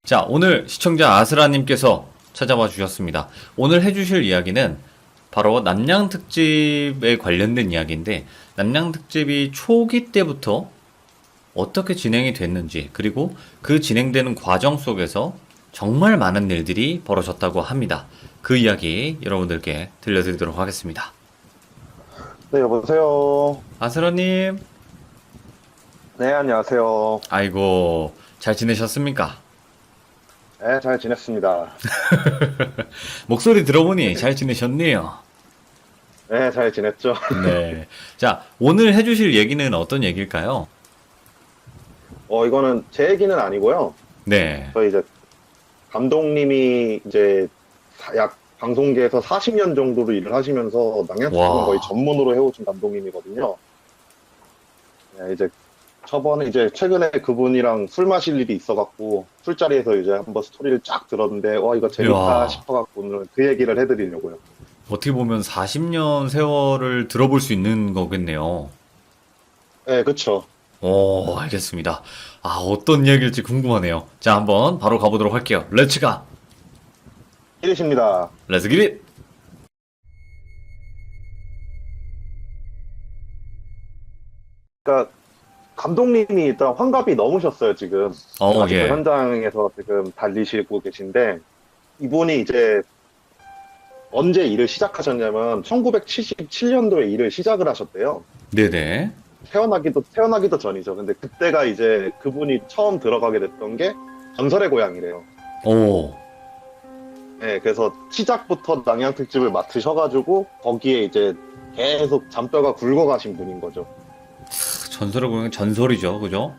자, 오늘 시청자 아스라님께서 찾아와 주셨습니다. 오늘 해주실 이야기는 바로 남양특집에 관련된 이야기인데, 남양특집이 초기 때부터 어떻게 진행이 됐는지, 그리고 그 진행되는 과정 속에서 정말 많은 일들이 벌어졌다고 합니다. 그 이야기 여러분들께 들려드리도록 하겠습니다. 네, 여보세요. 아스라님, 네, 안녕하세요. 아이고, 잘 지내셨습니까? 네, 잘 지냈습니다. 목소리 들어보니 잘 지내셨네요. 네, 잘 지냈죠. 네. 자, 오늘 해주실 얘기는 어떤 얘기일까요? 이거는 제 얘기는 아니고요. 네. 저희 이제 감독님이 이제 약 방송계에서 40년 정도로 일을 하시면서 낭양특집은 거의 와. 전문으로 해오신 감독님이거든요. 네, 이제 최근에 그분이랑 술 마실 일이 있어갖고 술자리에서 이제 한번 스토리를 쫙 들었는데 이거 재밌다 이야. 싶어갖고 오늘 그 얘기를 해드리려고요. 어떻게 보면 40년 세월을 들어볼 수 있는 거겠네요. 네, 그쵸. 오, 알겠습니다. 아, 어떤 이야기일지 궁금하네요. 자, 한번 바로 가보도록 할게요. 렛츠 가! 이리십니다. 렛츠 기릿! 그러니까 감독님이 일단 환갑이 넘으셨어요, 지금. 아직도 예. 현장에서 지금 달리시고 계신데, 이분이 이제 언제 일을 시작하셨냐면, 1977년도에 일을 시작을 하셨대요. 네네. 태어나기도 전이죠. 근데 그때가 이제 그분이 처음 들어가게 됐던 게 전설의 고향이래요. 오, 네, 그래서 시작부터 낭양특집을 맡으셔가지고, 거기에 이제 계속 잔뼈가 굵어가신 분인 거죠. 전설의 고향 전설이죠. 그죠?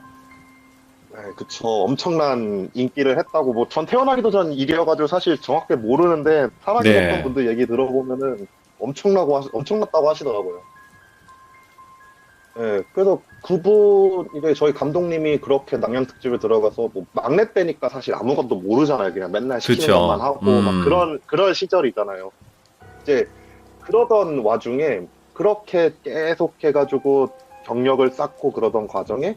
네, 그쵸. 엄청난 인기를 했다고, 전 태어나기도 전 일이어가지고 사실 정확하게 모르는데, 살아계셨던 네. 분들 얘기 들어보면은 엄청났다고 하시더라고요. 네, 그래서 이게 저희 감독님이 그렇게 낭양특집에 들어가서, 막내 때니까 사실 아무것도 모르잖아요. 그냥 맨날 시키는 것만 그쵸. 하고, 막 그런 시절이잖아요. 이제, 그러던 와중에, 그렇게 계속 해가지고 경력을 쌓고 그러던 과정에,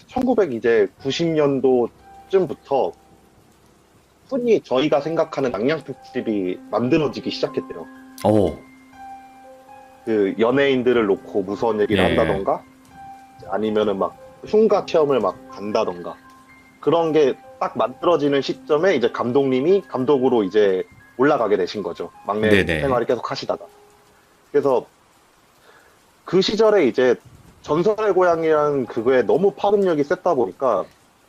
1990년도쯤부터 흔히 저희가 생각하는 낭양특집이 만들어지기 시작했대요. 오, 그 연예인들을 놓고 무서운 얘기를 예. 한다던가 아니면은 막 흉가 체험을 막 간다던가 그런 게 딱 만들어지는 시점에 이제 감독님이 감독으로 이제 올라가게 되신 거죠. 막내 네네. 생활을 계속 하시다가. 그래서 그 시절에 이제 전설의 고향이라는 그거에 너무 파급력이 셌다 보니까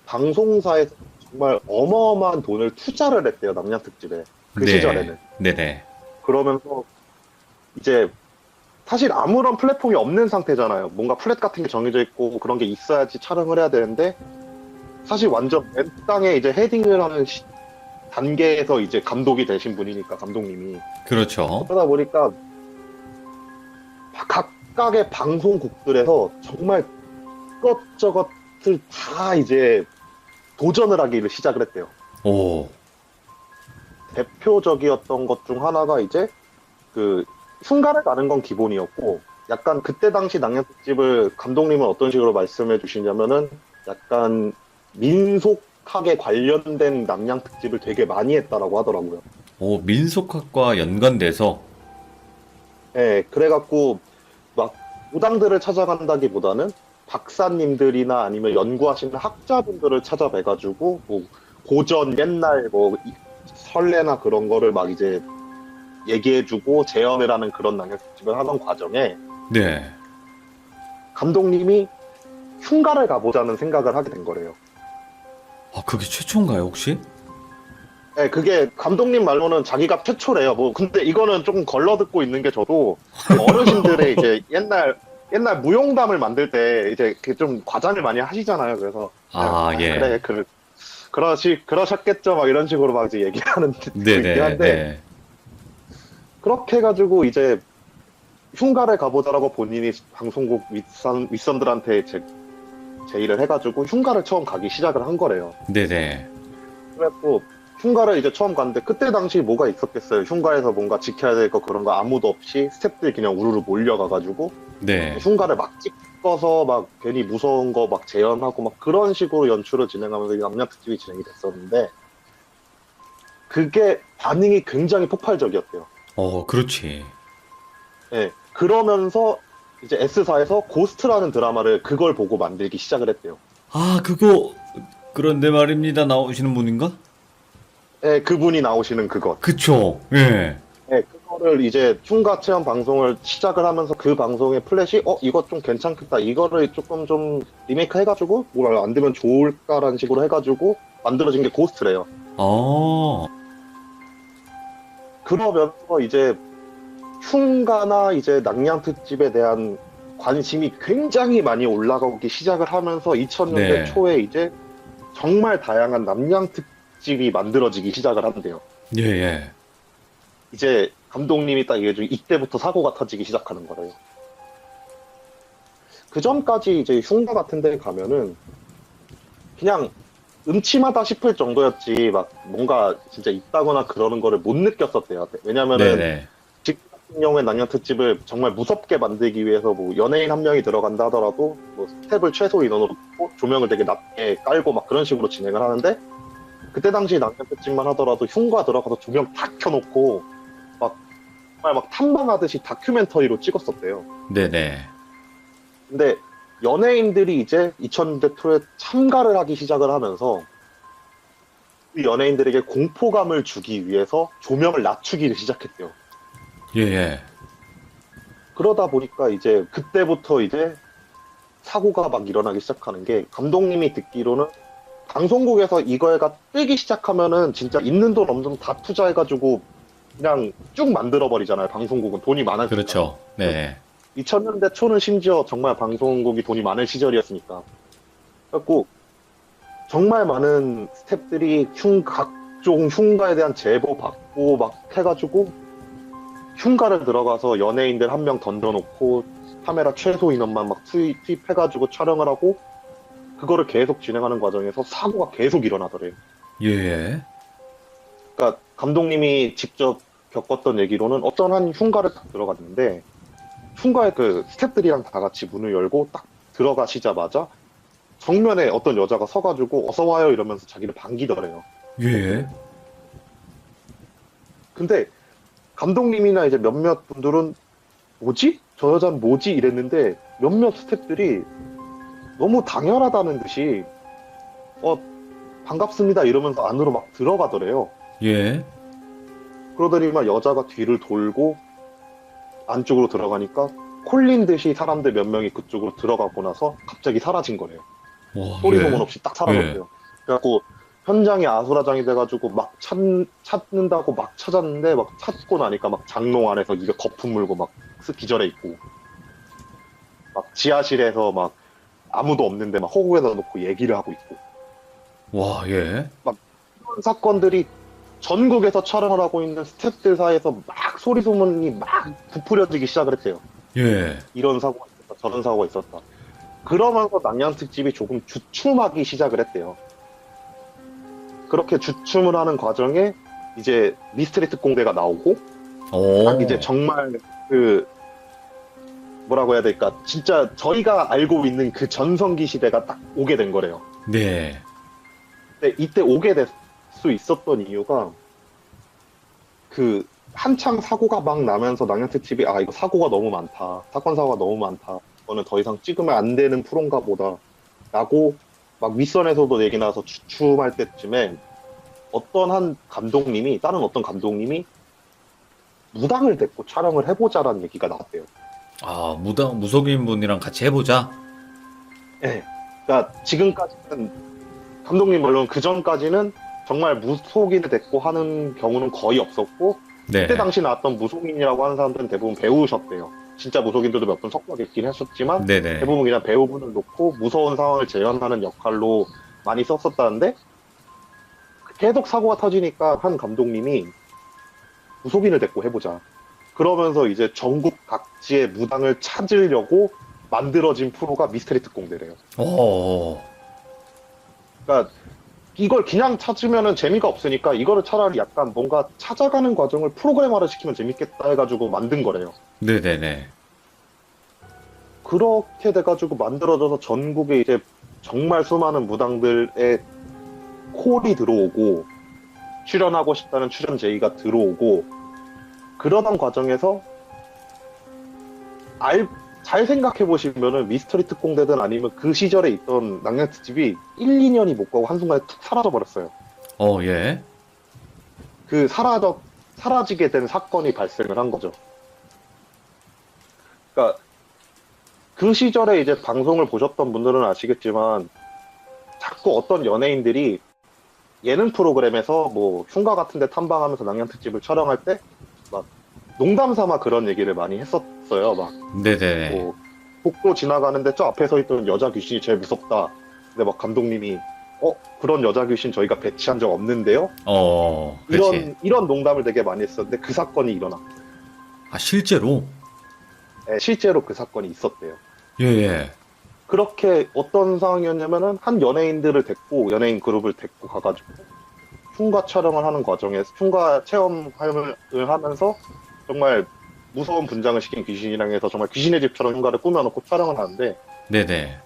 방송사에 정말 어마어마한 돈을 투자를 했대요, 남양특집에. 그 네. 시절에는. 네네. 그러면서 이제 사실 아무런 플랫폼이 없는 상태잖아요. 뭔가 플랫 같은 게 정해져 있고 그런 게 있어야지 촬영을 해야 되는데 사실 완전 맨 땅에 이제 헤딩을 하는 단계에서 이제 감독이 되신 분이니까 감독님이. 그렇죠. 그러다 보니까 각각의 방송국들에서 정말 이것저것을 다 이제 도전을 하기를 시작을 했대요. 오, 대표적이었던 것 중 하나가 이제 그 흉가를 가는 건 기본이었고 약간 그때 당시 낭양특집을 감독님은 어떤 식으로 말씀해 주시냐면은 약간 민속학에 관련된 낭양특집을 되게 많이 했다라고 하더라고요. 오, 민속학과 연관돼서, 예, 그래갖고 막 무당들을 찾아간다기보다는 박사님들이나 아니면 연구하시는 학자분들을 찾아뵈가지고 뭐 고전 옛날 뭐 설레나 그런 거를 막 이제 얘기해주고 재현을 하는 그런 낭양특집을 하던 과정에 네. 감독님이 흉가를 가보자는 생각을 하게 된 거래요. 아, 그게 최초인가요, 혹시? 네, 그게 감독님 말로는 자기가 최초래요. 근데 이거는 조금 걸러듣고 있는 게 저도 어르신들의 이제 옛날 무용담을 만들 때 이제 좀 과장을 많이 하시잖아요. 그래서 아, 예. 그래, 그러셨겠죠. 막 이런 식으로 막 이제 얘기하는 듣고 있긴 네네, 한데 네. 그렇게 해가지고 이제 흉가를 가보자라고 본인이 방송국 윗선들한테 제의를 해가지고 흉가를 처음 가기 시작을 한 거래요. 네네. 그래갖고 흉가를 이제 처음 갔는데 그때 당시 뭐가 있었겠어요. 흉가에서 뭔가 지켜야 될 거 그런 거 아무도 없이 스태프들이 그냥 우르르 몰려가가지고 네. 흉가를 막 찍어서 막 괜히 무서운 거 막 재현하고 막 그런 식으로 연출을 진행하면서 남녀특집이 진행이 됐었는데 그게 반응이 굉장히 폭발적이었대요. 그렇지. 예. 그러면서 이제 S사에서 고스트라는 드라마를 그걸 보고 만들기 시작을 했대요. 아, 그거, 그런데 말입니다. 나오시는 분인가? 예, 그분이 나오시는 그것. 그쵸. 예. 예, 그거를 이제 흉가 체험 방송을 시작을 하면서 그 방송의 플랫이 이거 좀 괜찮겠다. 이거를 조금 좀 리메이크 해가지고 뭘 안 되면 좋을까라는 식으로 해가지고 만들어진 게 고스트래요. 어, 그러면서 이제 흉가나 이제 낙량 특집에 대한 관심이 굉장히 많이 올라가기 시작을 하면서 2000년대 네. 초에 이제 정말 다양한 남양 특집이 만들어지기 시작을 한대요. 예, 예. 이제 감독님이 딱 얘기해주고 이때부터 사고가 터지기 시작하는 거래요. 그 전까지 이제 흉가 같은 데 가면은 그냥 음침하다 싶을 정도였지 막 뭔가 진짜 있다거나 그러는 거를 못 느꼈었대요. 왜냐면은 네네. 지금 같은 경우에 낙년 특집을 정말 무섭게 만들기 위해서 뭐 연예인 한 명이 들어간다 하더라도 뭐 스텝을 최소 인원으로 놓고 조명을 되게 낮게 깔고 막 그런 식으로 진행을 하는데 그때 당시 낙년 특집만 하더라도 흉가 들어가서 조명 다 켜놓고 막 정말 막 탐방하듯이 다큐멘터리로 찍었었대요. 네네. 근데 연예인들이 이제 2000년대 초에 참가를 하기 시작을 하면서 그 연예인들에게 공포감을 주기 위해서 조명을 낮추기를 시작했대요. 예, 예. 그러다 보니까 이제 그때부터 이제 사고가 막 일어나기 시작하는 게 감독님이 듣기로는 방송국에서 이거가 뜨기 시작하면은 진짜 있는 돈 없는 돈 다 투자해가지고 그냥 쭉 만들어버리잖아요. 방송국은 돈이 많으니까. 그렇죠. 네. 2000년대 초는 심지어 정말 방송국이 돈이 많은 시절이었으니까. 그래갖고 정말 많은 스태프들이 각종 흉가에 대한 제보 받고 막 해가지고 흉가를 들어가서 연예인들 한 명 던져놓고 카메라 최소 인원만 막 투입해가지고 촬영을 하고 그거를 계속 진행하는 과정에서 사고가 계속 일어나더래요. 예, 예. 그러니까 감독님이 직접 겪었던 얘기로는 어떤 한 흉가를 딱 들어갔는데 흉가에 그 스태프들이랑 다 같이 문을 열고 딱 들어가시자마자 정면에 어떤 여자가 서가지고 어서 와요 이러면서 자기를 반기더래요. 예. 근데 감독님이나 이제 몇몇 분들은 뭐지? 저 여자는 뭐지? 이랬는데 몇몇 스태프들이 너무 당연하다는 듯이 반갑습니다 이러면서 안으로 막 들어가더래요. 예. 그러더니 막 여자가 뒤를 돌고 안쪽으로 들어가니까 콜린 듯이 사람들 몇 명이 그쪽으로 들어가고 나서 갑자기 사라진 거래요. 와, 소리 예. 소문 없이 딱 사라졌대요. 그래갖고 현장이 아수라장이 돼가지고 막 찾는다고 막 찾았는데 막 찾고 나니까 막 장롱 안에서 이게 거품 물고 막 기절해 있고 막 지하실에서 막 아무도 없는데 막 허구에다 놓고 얘기를 하고 있고 와, 예. 이런 사건들이 전국에서 촬영을 하고 있는 스태프들 사이에서 막 소리 소문이 막 부풀려지기 시작을 했대요. 예. 이런 사고가 있었다, 저런 사고가 있었다. 그러면서 낙양 특집이 조금 주춤하기 시작을 했대요. 그렇게 주춤을 하는 과정에 이제 미스터리 특공대가 나오고 오. 딱 이제 정말 그 뭐라고 해야 될까 진짜 저희가 알고 있는 그 전성기 시대가 딱 오게 된 거래요. 네. 근데 이때 오게 될 수 있었던 이유가 그 한창 사고가 막 나면서 낙양 특집이 이거 사고가 너무 많다, 사건 사고가 너무 많다, 이거는 더 이상 찍으면 안 되는 프로인가 보다 라고 막 윗선에서도 얘기 나와서 주춤할 때쯤에 다른 어떤 감독님이 무당을 데리고 촬영을 해보자라는 얘기가 나왔대요. 아, 무속인 분이랑 같이 해보자. 예. 그러니까 지금까지는 감독님 물론 그 전까지는 정말 무속인을 데리고 하는 경우는 거의 없었고 네. 그때 당시 나왔던 무속인이라고 하는 사람들은 대부분 배우셨대요. 진짜 무속인들도 몇 분 섞여 있긴 했었지만 네네. 대부분 그냥 배우분을 놓고 무서운 상황을 재현하는 역할로 많이 썼었다는데 계속 사고가 터지니까 한 감독님이 무속인을 데리고 해보자. 그러면서 이제 전국 각지의 무당을 찾으려고 만들어진 프로가 미스테리 특공대래요. 오. 그러니까 이걸 그냥 찾으면은 재미가 없으니까 이거를 차라리 약간 뭔가 찾아가는 과정을 프로그램화를 시키면 재밌겠다 해가지고 만든 거래요. 네네네. 그렇게 돼가지고 만들어져서 전국에 이제 정말 수많은 무당들의 콜이 들어오고 출연하고 싶다는 출연 제의가 들어오고, 그러던 과정에서 잘 생각해 보시면은 미스터리 특공대든 아니면 그 시절에 있던 낭냥 특집이 1, 2년이 못 가고 한순간에 툭 사라져 버렸어요. 예. 그 사라지게 된 사건이 발생을 한 거죠. 그러니까 그 시절에 이제 방송을 보셨던 분들은 아시겠지만 자꾸 어떤 연예인들이 예능 프로그램에서 뭐 흉가 같은 데 탐방하면서 낭냥 특집을 촬영할 때 막 농담 삼아 그런 얘기를 많이 했었어요. 막 네네. 뭐 복도 지나가는데 저 앞에 서 있던 여자 귀신이 제일 무섭다. 근데 막 감독님이 그런 여자 귀신 저희가 배치한 적 없는데요? 그렇지. 이런 농담을 되게 많이 했었는데 그 사건이 일어났고 아, 실제로? 실제로 그 사건이 있었대요. 예, 예. 그렇게 어떤 상황이었냐면은 한 연예인 그룹을 데리고 가가지고 흉가 촬영을 하는 과정에서 흉가 체험을 하면서 정말 무서운 분장을 시킨 귀신이랑 해서 정말 귀신의 집처럼 흉가를 꾸며놓고 촬영을 하는데 네네.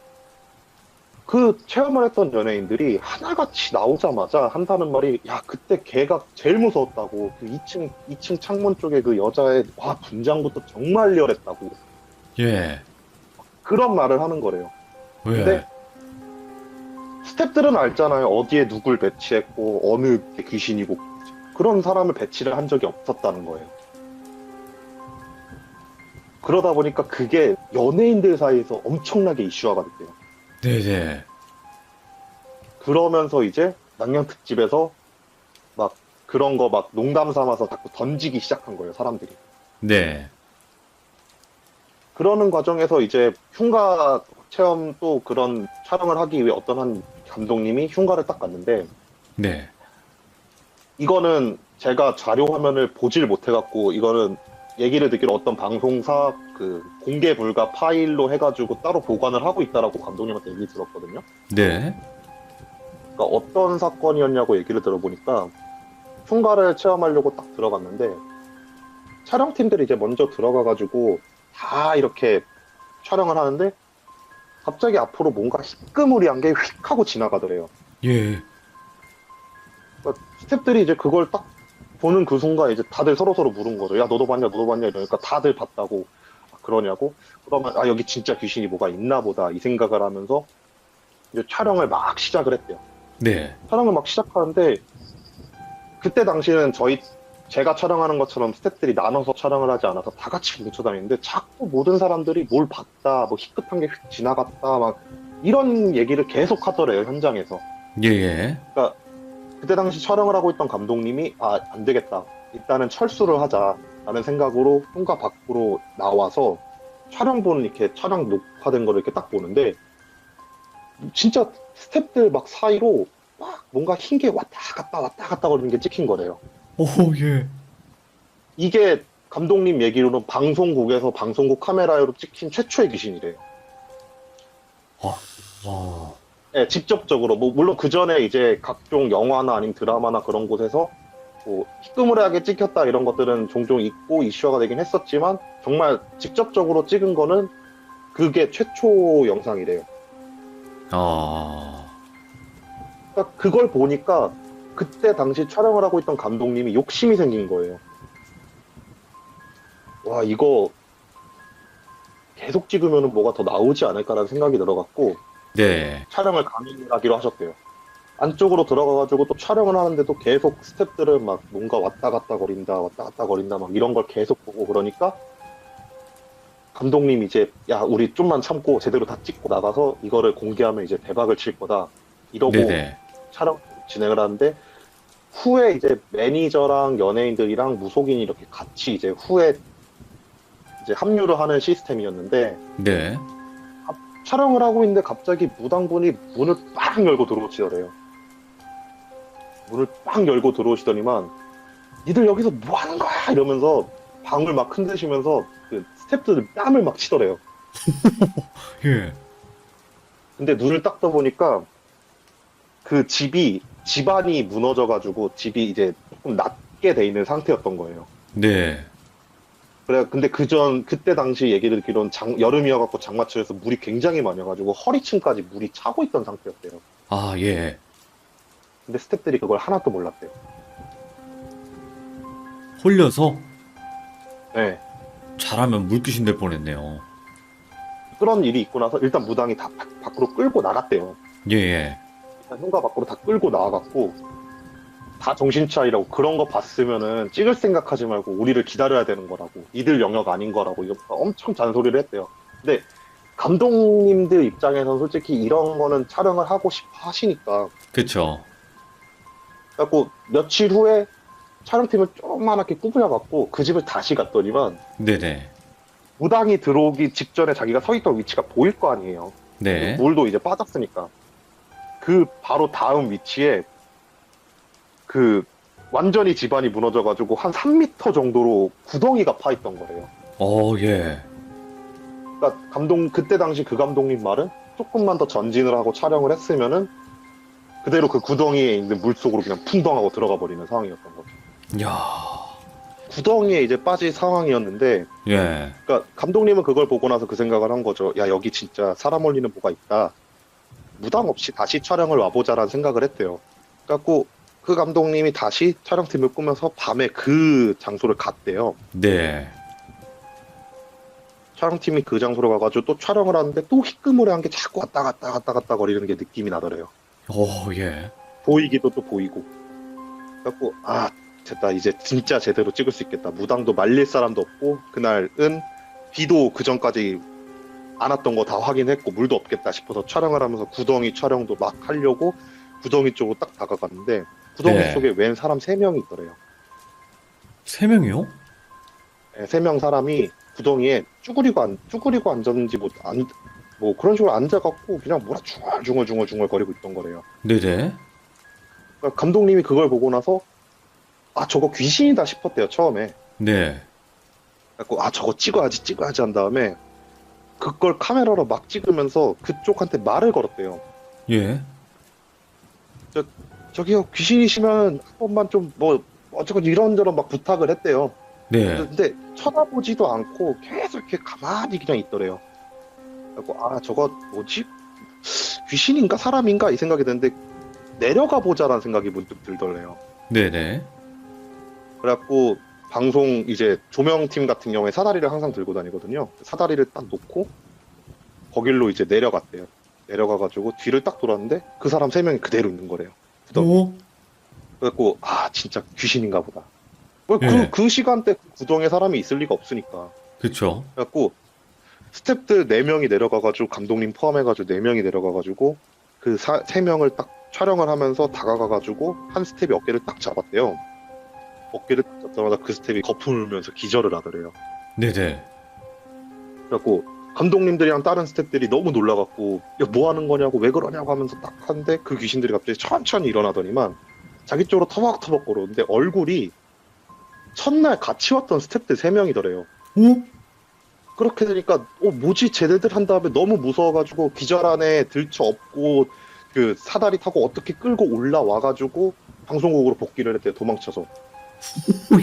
그 체험을 했던 연예인들이 하나같이 나오자마자 한다는 말이 야 그때 걔가 제일 무서웠다고 그 2층 창문 쪽에 그 여자의 분장부터 정말 리얼했다고 예. 그런 말을 하는 거래요. 왜? 근데 스태프들은 알잖아요. 어디에 누굴 배치했고 어느 게 귀신이고 그런 사람을 배치를 한 적이 없었다는 거예요. 그러다 보니까 그게 연예인들 사이에서 엄청나게 이슈화가 됐대요. 네네. 그러면서 이제 낭냥 특집에서 막 그런 거 막 농담 삼아서 자꾸 던지기 시작한 거예요, 사람들이. 네. 그러는 과정에서 이제 흉가 체험 또 그런 촬영을 하기 위해 어떤 한 감독님이 흉가를 딱 갔는데 네. 이거는 제가 자료 화면을 보질 못해갖고 이거는 얘기를 듣기로 어떤 방송사 그 공개 불가 파일로 해가지고 따로 보관을 하고 있다라고 감독님한테 얘기 들었거든요. 네. 그러니까 어떤 사건이었냐고 얘기를 들어보니까 흉가를 체험하려고 딱 들어갔는데 촬영팀들이 이제 먼저 들어가가지고 다 이렇게 촬영을 하는데 갑자기 앞으로 뭔가 희끄무리한 게 휙 하고 지나가더래요. 예. 그러니까 스태프들이 이제 그걸 딱 보는 그 순간 이제 다들 서로서로 물은 거죠. 야 너도 봤냐 너도 봤냐 이러니까 다들 봤다고. 그러냐고? 그러면 여기 진짜 귀신이 뭐가 있나 보다 이 생각을 하면서 이제 촬영을 막 시작을 했대요. 네. 촬영을 막 시작하는데 그때 당시에는 제가 촬영하는 것처럼 스태프들이 나눠서 촬영을 하지 않아서 다 같이 뭉쳐 다니는데 자꾸 모든 사람들이 뭘 봤다, 뭐 희끗한 게 휙 지나갔다, 막 이런 얘기를 계속 하더래요, 현장에서. 예, 예. 그러니까 그때 당시 촬영을 하고 있던 감독님이 안 되겠다. 일단은 철수를 하자라는 생각으로 흉가 밖으로 나와서 촬영본 이렇게 촬영 녹화된 거를 이렇게 딱 보는데 진짜 스태프들 막 사이로 막 뭔가 흰 게 왔다 갔다 거리는 게 찍힌 거래요. 예. 이게 감독님 얘기로는 방송국에서 방송국 카메라로 찍힌 최초의 귀신이래요. 어. 네, 직접적으로 뭐 물론 그 전에 이제 각종 영화나 아니면 드라마나 그런 곳에서 뭐 희끄무레하게 찍혔다 이런 것들은 종종 있고 이슈화가 되긴 했었지만 정말 직접적으로 찍은 거는 그게 최초 영상이래요. 그러니까 그걸 보니까 그때 당시 촬영을 하고 있던 감독님이 욕심이 생긴 거예요. 와 이거 계속 찍으면 뭐가 더 나오지 않을까라는 생각이 들어갖고 네. 촬영을 감행하기로 하셨대요. 안쪽으로 들어가가지고 또 촬영을 하는데도 계속 스태프들은 막 뭔가 왔다 갔다 거린다 막 이런 걸 계속 보고 그러니까 감독님이 이제 야 우리 좀만 참고 제대로 다 찍고 나가서 이거를 공개하면 이제 대박을 칠 거다 이러고 네네. 촬영 진행을 하는데 후에 이제 매니저랑 연예인들이랑 무속인이 이렇게 같이 이제 후에 이제 합류를 하는 시스템이었는데 네. 촬영을 하고 있는데 갑자기 무당분이 문을 빵 열고 들어오시더래요. 문을 빵 열고 들어오시더니만 니들 여기서 뭐 하는 거야 이러면서 방을 막 흔드시면서 그 스태프들 뺨을 막 치더래요. 예. 근데 눈을 딱 떠보니까 그 집안이 무너져가지고 집이 이제 조금 낮게 돼 있는 상태였던 거예요. 네. 그래 근데 그때 당시 얘기를 듣기로는 여름이어갖고 장마철에서 물이 굉장히 많이 와가지고 허리층까지 물이 차고 있던 상태였대요. 예. 근데 스태프들이 그걸 하나도 몰랐대요. 홀려서 네. 잘하면 물귀신 될 뻔했네요. 그런 일이 있고 나서 일단 무당이 다 밖으로 끌고 나갔대요. 예, 예. 일단 현관 밖으로 다 끌고 나가갖고 다 정신 차리라고 그런 거 봤으면은 찍을 생각하지 말고 우리를 기다려야 되는 거라고 이들 영역 아닌 거라고 이거 엄청 잔소리를 했대요. 근데 감독님들 입장에서는 솔직히 이런 거는 촬영을 하고 싶어 하시니까 그쵸. 그래갖고 며칠 후에 촬영팀을 조그맣게 꾸부려갖고 그 집을 다시 갔더니만 네네. 무당이 들어오기 직전에 자기가 서 있던 위치가 보일 거 아니에요. 네. 물도 이제 빠졌으니까 그 바로 다음 위치에 그 완전히 집안이 무너져가지고 한 3m 정도로 구덩이가 파 있던 거래요. 예. 그러니까 그때 당시 그 감독님 말은 조금만 더 전진을 하고 촬영을 했으면은 그대로 그 구덩이에 있는 물 속으로 그냥 풍덩하고 들어가 버리는 상황이었던 거죠. 야. 구덩이에 이제 빠질 상황이었는데, 예. 그러니까 감독님은 그걸 보고 나서 그 생각을 한 거죠. 야, 여기 진짜 사람 올리는 뭐가 있다. 무당 없이 다시 촬영을 와보자라는 생각을 했대요. 그래갖고 그 감독님이 다시 촬영팀을 꾸면서 밤에 그 장소를 갔대요. 네. 촬영팀이 그 장소로 가가지고 또 촬영을 하는데 또 희끄무레한 게 자꾸 왔다 갔다 거리는 게 느낌이 나더래요. 예. 보이기도 또 보이고. 그래갖고 아 됐다 이제 진짜 제대로 찍을 수 있겠다. 무당도 말릴 사람도 없고 그날은 비도 그 전까지 안 왔던 거 다 확인했고 물도 없겠다 싶어서 촬영을 하면서 구덩이 촬영도 막 하려고 구덩이 쪽으로 딱 다가갔는데 구덩이 네. 속에 웬 사람 3명이 있더래요. 3명이요? 네, 3명 사람이 구덩이에 쭈그리고 앉았는지 뭐 그런 식으로 앉아갖고 그냥 뭐라 중얼중얼 거리고 있던 거래요. 네네. 그러니까 감독님이 그걸 보고 나서 아 저거 귀신이다 싶었대요 처음에. 네. 그래갖고 아 저거 찍어야지 한 다음에 그걸 카메라로 막 찍으면서 그쪽한테 말을 걸었대요. 예. 저기요 귀신이시면 한 번만 좀 뭐 어쩌고 이런저런 막 부탁을 했대요. 네. 근데 쳐다보지도 않고 계속 이렇게 가만히 그냥 있더래요. 그래갖고 아 저거 뭐지? 귀신인가 사람인가 이 생각이 드는데 내려가 보자라는 생각이 문득 들더래요. 네네. 그래갖고 방송 이제 조명팀 같은 경우에 사다리를 항상 들고 다니거든요. 사다리를 딱 놓고 거길로 이제 내려갔대요. 내려가가지고 뒤를 딱 돌았는데 그 사람 3명이 그대로 있는 거래요. 오? 그래갖고 아 진짜 귀신인가 보다. 뭐 예. 그 시간대 그 구덩이에 사람이 있을 리가 없으니까. 그쵸. 그래갖고 스태프들 4명이 내려가가지고 감독님 포함해가지고 4명이 내려가가지고 그 3명을 딱 촬영을 하면서 다가가가지고 한 스텝이 어깨를 딱 잡았대요. 어깨를 딱 잡자마자 그 스텝이 거품을 울면서 기절을 하더래요. 네네. 그래갖고 감독님들이랑 다른 스태프들이 너무 놀라갖고 야 뭐 하는 거냐고 왜 그러냐고 하면서 딱 하는데 그 귀신들이 갑자기 천천히 일어나더니만 자기 쪽으로 터벅터벅 걸어오는데 얼굴이 첫날 같이 왔던 스태프들 3명이더래요. 오? 그렇게 되니까 뭐지 쟤네들 한 다음에 너무 무서워가지고 기절 안에 들쳐 업고 그 사다리 타고 어떻게 끌고 올라와가지고 방송국으로 복귀를 했대요. 도망쳐서.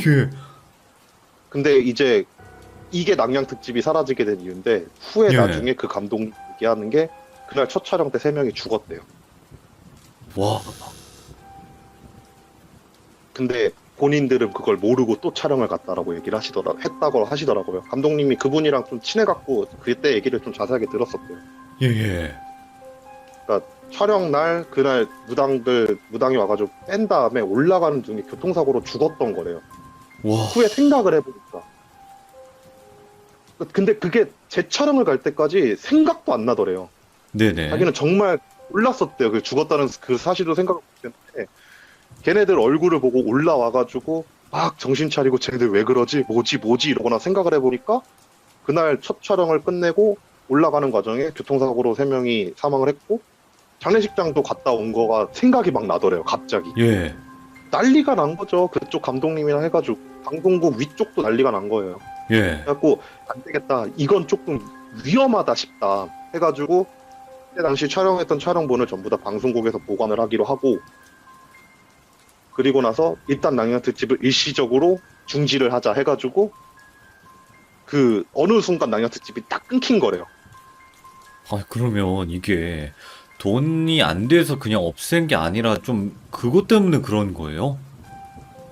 예. 근데 이제 이게 낭량 특집이 사라지게 된 이유인데 후에 예. 나중에 그 감독 얘기하는 게 그날 첫 촬영 때 3명이 죽었대요. 와. 근데 본인들은 그걸 모르고 또 촬영을 갔다라고 얘기를 했다고 하시더라고요. 감독님이 그분이랑 좀 친해갖고 그때 얘기를 좀 자세하게 들었었대요. 예. 그러니까 촬영 날 그날 무당이 와가지고 뺀 다음에 올라가는 중에 교통사고로 죽었던 거래요. 와. 후에 생각을 해보니까. 근데 그게 재촬영을 갈 때까지 생각도 안 나더래요. 네네. 자기는 정말 몰랐었대요. 그 죽었다는 그 사실도 생각 못했는데 걔네들 얼굴을 보고 올라와가지고 막 정신 차리고 쟤네들 왜 그러지? 뭐지? 이러거나 생각을 해보니까 그날 첫 촬영을 끝내고 올라가는 과정에 교통사고로 3명이 사망을 했고 장례식장도 갔다 온 거가 생각이 막 나더래요. 갑자기. 예. 난리가 난 거죠. 그쪽 감독님이랑 해가지고 방송국 위쪽도 난리가 난 거예요. 예. 그래갖고 안 되겠다. 이건 조금 위험하다 싶다. 해가지고 그때 당시 촬영했던 촬영본을 전부 다 방송국에서 보관을 하기로 하고 그리고 나서 일단 낭량 특집을 일시적으로 중지를 하자 해가지고 그 어느 순간 낭량 특집이 딱 끊긴 거래요. 아, 그러면 이게 돈이 안 돼서 그냥 없앤 게 아니라 좀 그것 때문에 그런 거예요?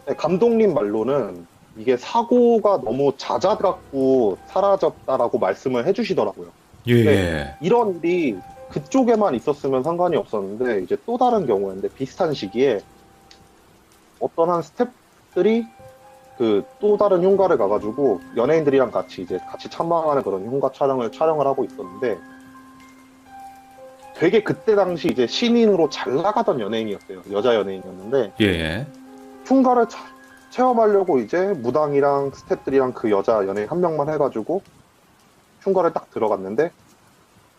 네, 감독님 말로는 이게 사고가 너무 잦아갖고 사라졌다라고 말씀을 해주시더라고요. 예, 네. 예. 이런 일이 그쪽에만 있었으면 상관이 없었는데 이제 또 다른 경우였는데 비슷한 시기에 어떤 한 스태프들이 그 또 다른 흉가를 가가지고 연예인들이랑 같이 참방하는 그런 흉가 촬영을 하고 있었는데 되게 그때 당시 이제 신인으로 잘 나가던 연예인이었어요. 여자 연예인이었는데 예, 예. 흉가를 체험하려고 이제 무당이랑 스태프들이랑 그 여자 연예인 한 명만 해가지고 흉가를 딱 들어갔는데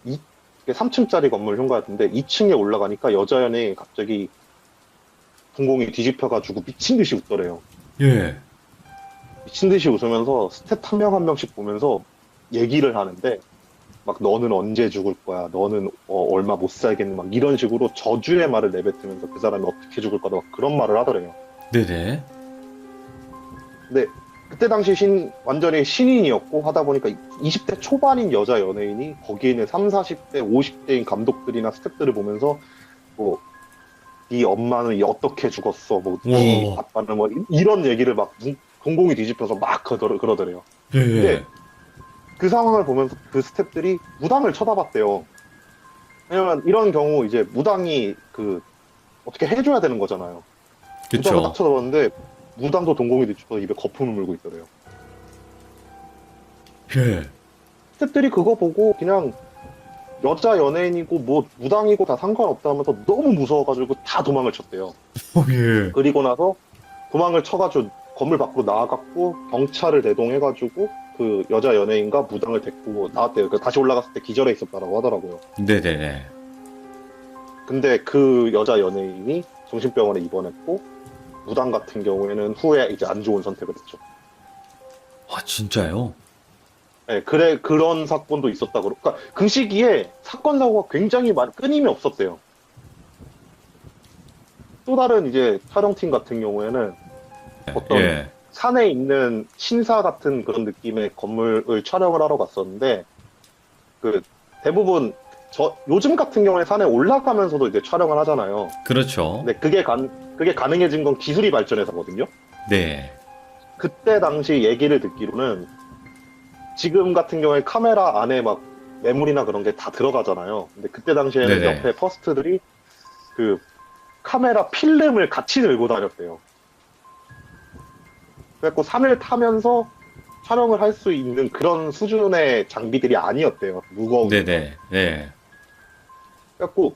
이게 3층짜리 건물 흉가였는데 2층에 올라가니까 여자 연예인이 갑자기 동공이 뒤집혀가지고 미친 듯이 웃더래요. 예. 미친 듯이 웃으면서 스텝 한 명 한 명씩 보면서 얘기를 하는데 막 너는 언제 죽을 거야? 너는 얼마 못 살겠니? 막 이런 식으로 저주의 말을 내뱉으면서 그 사람이 어떻게 죽을 거다 막 그런 말을 하더래요. 네네. 근데 그때 당시 완전히 신인이었고 하다 보니까 20대 초반인 여자 연예인이 거기에 있는 3, 40대, 50대인 감독들이나 스태프들을 보면서 뭐 네 엄마는 어떻게 죽었어? 뭐 네 와. 아빠는 뭐 이런 얘기를 막 공공이 뒤집혀서 막 그러더래요. 예, 예. 근데 그 상황을 보면서 그 스태프들이 무당을 쳐다봤대요. 왜냐면 이런 경우 이제 무당이 그 어떻게 해줘야 되는 거잖아요. 무당을 딱 그쵸. 쳐다봤는데 무당도 동공이 뒤집어서 입에 거품을 물고 있더래요. 예. 스태프들이 그거 보고 그냥 여자 연예인이고 뭐 무당이고 다 상관없다면서 너무 무서워가지고 다 도망을 쳤대요. 예. 그리고 나서 도망을 쳐가지고 건물 밖으로 나와갖고 경찰을 대동해가지고 그 여자 연예인과 무당을 데리고 나왔대요. 다시 올라갔을 때 기절해 있었다라고 하더라고요. 네네네. 근데 그 여자 연예인이 정신병원에 입원했고 무당 같은 경우에는 후에 이제 안 좋은 선택을 했죠. 아, 진짜요? 네, 그런 사건도 있었다고. 그러니까 그 시기에 사건 사고가 굉장히 끊임이 없었대요. 또 다른 이제 촬영팀 같은 경우에는 어떤 예. 산에 있는 신사 같은 그런 느낌의 건물을 촬영을 하러 갔었는데 그 대부분 요즘 같은 경우에 산에 올라가면서도 이제 촬영을 하잖아요. 그렇죠. 근데 그게 가능해진 건 기술이 발전해서거든요. 네. 그때 당시 얘기를 듣기로는 지금 같은 경우에 카메라 안에 막 매물이나 그런 게 다 들어가잖아요. 근데 그때 당시에는 네네. 옆에 퍼스트들이 그 카메라 필름을 같이 들고 다녔대요. 그래갖고 산을 타면서 촬영을 할 수 있는 그런 수준의 장비들이 아니었대요. 무거운. 네네. 네. 그래갖고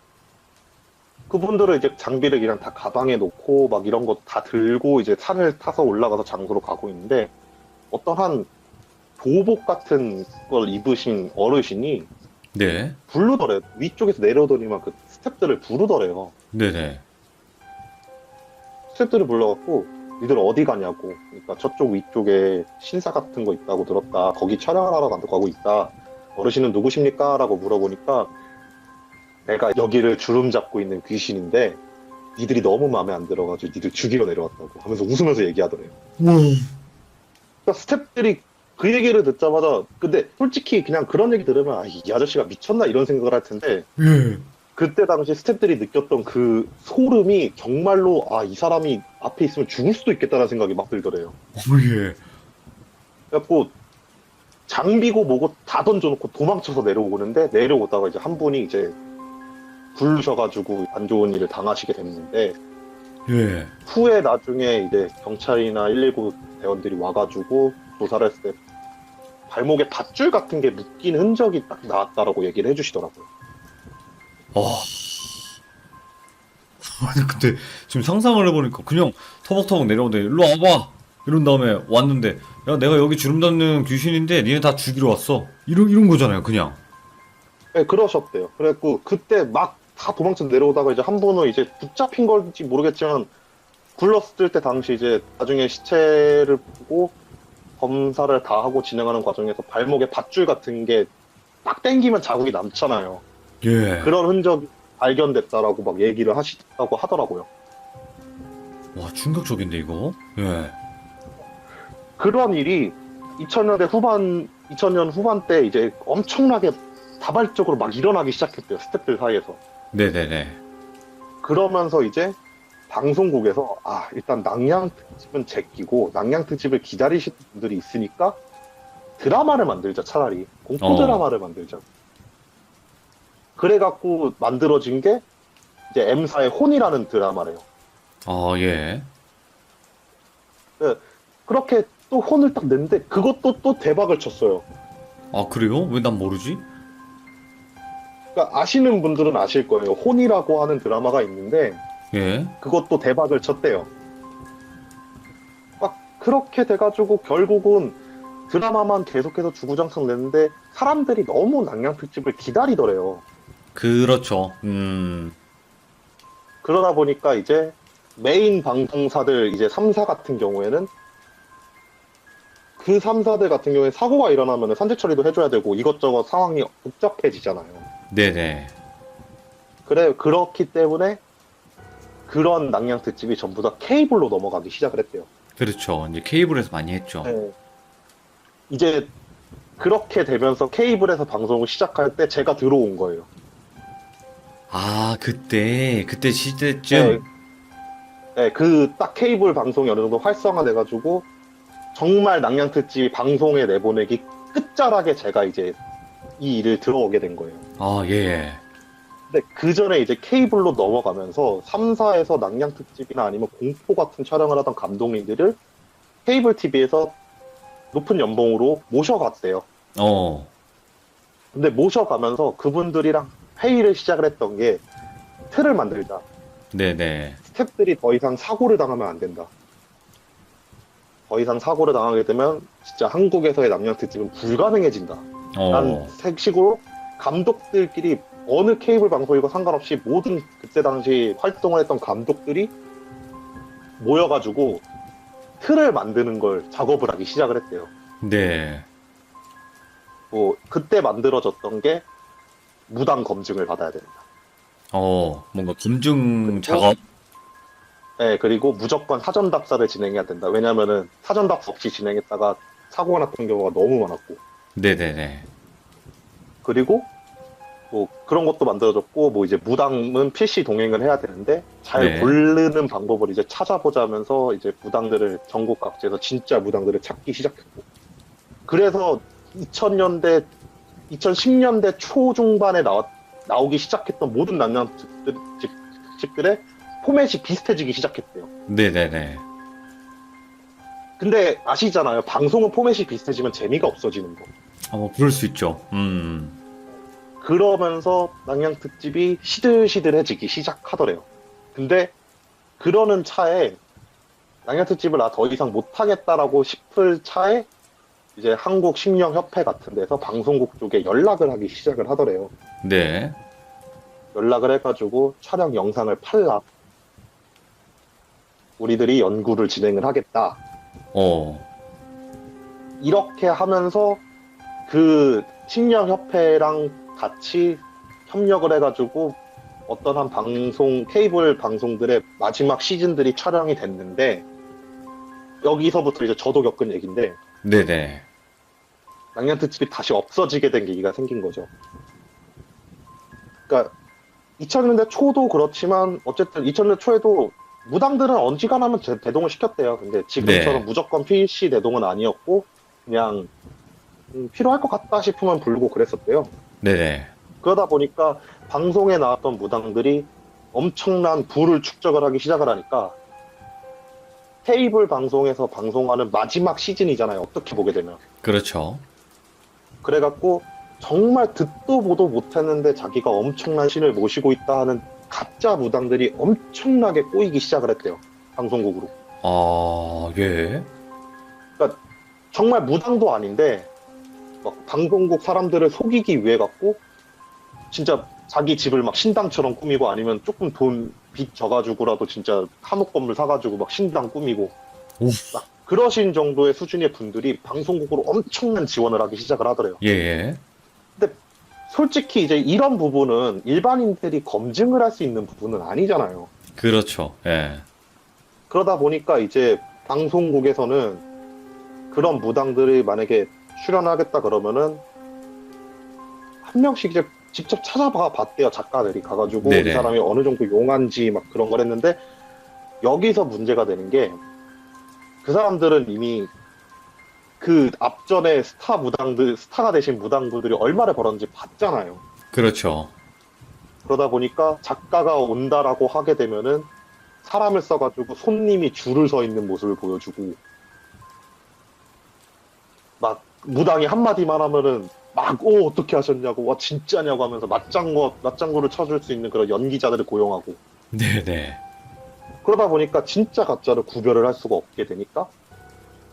그분들은 이제 장비를 그냥 다 가방에 놓고 막 이런 거 다 들고 이제 산을 타서 올라가서 장소로 가고 있는데 어떤 한 도복 같은 걸 입으신 어르신이 네. 부르더래요. 위쪽에서 내려오더니만 그 스태프들을 부르더래요. 네네. 스태프들을 불러갖고 니들 어디 가냐고. 그러니까 저쪽 위쪽에 신사 같은 거 있다고 들었다. 거기 촬영을 하러 가고 있다. 어르신은 누구십니까? 라고 물어보니까 내가 여기를 주름 잡고 있는 귀신인데 니들이 너무 마음에 안 들어가지고 니들 죽이러 내려왔다고 하면서 웃으면서 얘기하더래요. 그러니까 스태프들이 그 얘기를 듣자마자 근데 솔직히 그냥 그런 얘기 들으면 이 아저씨가 미쳤나 이런 생각을 할 텐데 예. 그때 당시 스태프들이 느꼈던 그 소름이 정말로 이 사람이 앞에 있으면 죽을 수도 있겠다는 생각이 막 들더래요. 예. 그래갖고 장비고 뭐고 다 던져놓고 도망쳐서 내려오는데 내려오다가 이제 한 분이 이제 부르셔가지고 안 좋은 일을 당하시게 됐는데 예. 후에 나중에 이제 경찰이나 119 대원들이 와가지고 조사를 했을 때 발목에 밧줄 같은 게 묶인 흔적이 딱 나왔다라고 얘기를 해주시더라고요. 아니, 근데 지금 상상을 해보니까 그냥 터벅터벅 내려오는데 일로 와봐! 이런 다음에 왔는데 야, 내가 여기 주름 닫는 귀신인데 니네 다 죽이러 왔어. 이런 거잖아요, 그냥. 네, 그러셨대요. 그래갖고 그때 막 다 도망쳐 내려오다가 이제 한 분은 이제 붙잡힌 건지 모르겠지만 굴렀을 때 당시 이제 나중에 시체를 보고 검사를 다 하고 진행하는 과정에서 발목에 밧줄 같은 게 딱 당기면 자국이 남잖아요. 예. 그런 흔적이 발견됐다라고 막 얘기를 하시다고 하더라고요. 와, 충격적인데, 이거? 예. 그런 일이 2000년 후반 때 이제 엄청나게 다발적으로 막 일어나기 시작했대요. 스태프들 사이에서. 네네네. 그러면서 이제 방송국에서 일단 낭양 특집은 제끼고 낭양 특집을 기다리시는 분들이 있으니까 드라마를 만들자, 차라리 공포 어. 드라마를 만들자. 그래갖고 만들어진 게 이제 M사의 혼이라는 드라마래요. 예. 네, 그렇게 또 혼을 딱 냈는데 그것도 또 대박을 쳤어요. 그래요? 왜 난 모르지? 그러니까 아시는 분들은 아실 거예요. 혼이라고 하는 드라마가 있는데 예. 그것도 대박을 쳤대요. 막 그렇게 돼가지고 결국은 드라마만 계속해서 주구장창 냈는데 사람들이 너무 낭양 특집을 기다리더래요. 그렇죠. 그러다 보니까 이제 메인 방송사들 이제 3사 같은 경우에는 그 3사들 같은 경우에 사고가 일어나면 산재 처리도 해줘야 되고 이것저것 상황이 복잡해지잖아요. 네네. 그렇기 때문에 그런 낭양 특집이 전부 다 케이블로 넘어가기 시작을 했대요. 그렇죠. 이제 케이블에서 많이 했죠. 네. 이제 그렇게 되면서 케이블에서 방송을 시작할 때 제가 들어온 거예요. 그때 시대쯤. 네, 네, 그 딱 케이블 방송이 어느 정도 활성화돼가지고 정말 낭양 특집 방송에 내보내기 끝자락에 제가 이제 이 일을 들어오게 된 거예요. 예. 근데 그 전에 이제 케이블로 넘어가면서 3사에서 낭양 특집이나 아니면 공포 같은 촬영을 하던 감독님들을 케이블 TV에서 높은 연봉으로 모셔갔대요. 근데 모셔가면서 그분들이랑 회의를 시작을 했던 게 틀을 만들자. 네네. 스태프들이 더 이상 사고를 당하면 안 된다. 더 이상 사고를 당하게 되면 진짜 한국에서의 낭양 특집은 불가능해진다. 라는 식으로 감독들끼리 어느 케이블 방송이고 상관없이 모든 그때 당시 활동을 했던 감독들이 모여가지고 틀을 만드는 걸 작업을 하기 시작을 했대요. 네. 그때 만들어졌던 게 무당 검증을 받아야 된다. 뭔가 검증 그리고 작업. 네, 그리고 무조건 사전 답사를 진행해야 된다. 왜냐면은 사전 답사 없이 진행했다가 사고가 났던 경우가 너무 많았고. 네네네. 그리고 그런 것도 만들어졌고 이제 무당은 필시 동행을 해야 되는데 잘 네. 고르는 방법을 이제 찾아보자면서 이제 무당들을 전국 각지에서 진짜 무당들을 찾기 시작했고. 그래서 2000년대 2010년대 초중반에 나오기 시작했던 모든 낭양 집들의 포맷이 비슷해지기 시작했대요. 네네네. 근데 아시잖아요. 방송은 포맷이 비슷해지면 재미가 없어지는 거. 그럴 수 있죠. 그러면서 낭양 특집이 시들시들해지기 시작하더래요. 근데 그러는 차에 낭양 특집을 더 이상 못하겠다라고 싶을 차에 이제 한국식령협회 같은 데서 방송국 쪽에 연락을 하기 시작을 하더래요. 네. 연락을 해가지고 촬영 영상을 팔라. 우리들이 연구를 진행을 하겠다. 이렇게 하면서 그 식령협회랑 같이 협력을 해가지고 어떤 한 방송, 케이블 방송들의 마지막 시즌들이 촬영이 됐는데 여기서부터 이제 저도 겪은 얘기인데 네네. 낭양 특집이 다시 없어지게 된 계기가 생긴 거죠. 그러니까 2000년대 초도 그렇지만 어쨌든 2000년대 초에도 무당들은 언지간하면 대동을 시켰대요. 근데 지금처럼 네. 무조건 필시 대동은 아니었고 그냥 필요할 것 같다 싶으면 부르고 그랬었대요. 네네. 그러다 보니까 방송에 나왔던 무당들이 엄청난 부를 축적을 하기 시작을 하니까 케이블 방송에서 방송하는 마지막 시즌이잖아요. 어떻게 보게 되면. 그렇죠. 그래갖고 정말 듣도 보도 못했는데 자기가 엄청난 신을 모시고 있다 하는 가짜 무당들이 엄청나게 꼬이기 시작을 했대요. 방송국으로. 예. 그러니까 정말 무당도 아닌데 막 방송국 사람들을 속이기 위해 갖고 진짜 자기 집을 막 신당처럼 꾸미고 아니면 조금 돈 빚 져가지고라도 진짜 한옥 건물 사가지고 막 신당 꾸미고 막 그러신 정도의 수준의 분들이 방송국으로 엄청난 지원을 하기 시작을 하더래요. 예. 근데 솔직히 이제 이런 부분은 일반인들이 검증을 할 수 있는 부분은 아니잖아요. 그렇죠. 예. 그러다 보니까 이제 방송국에서는 그런 무당들이 만약에 출연하겠다 그러면은 한 명씩 이제 직접 찾아봐 봤대요. 작가들이 가가지고 네네. 이 사람이 어느 정도 용한지 막 그런 걸 했는데 여기서 문제가 되는 게 그 사람들은 이미 그 앞전에 스타가 되신 무당분들이 얼마를 벌었는지 봤잖아요. 그렇죠. 그러다 보니까 작가가 온다라고 하게 되면은 사람을 써가지고 손님이 줄을 서 있는 모습을 보여주고 막 무당이 한마디만 하면은 막 어떻게 하셨냐고 와 진짜냐고 하면서 맞장구를 쳐줄 수 있는 그런 연기자들을 고용하고 네네. 그러다 보니까 진짜 가짜를 구별을 할 수가 없게 되니까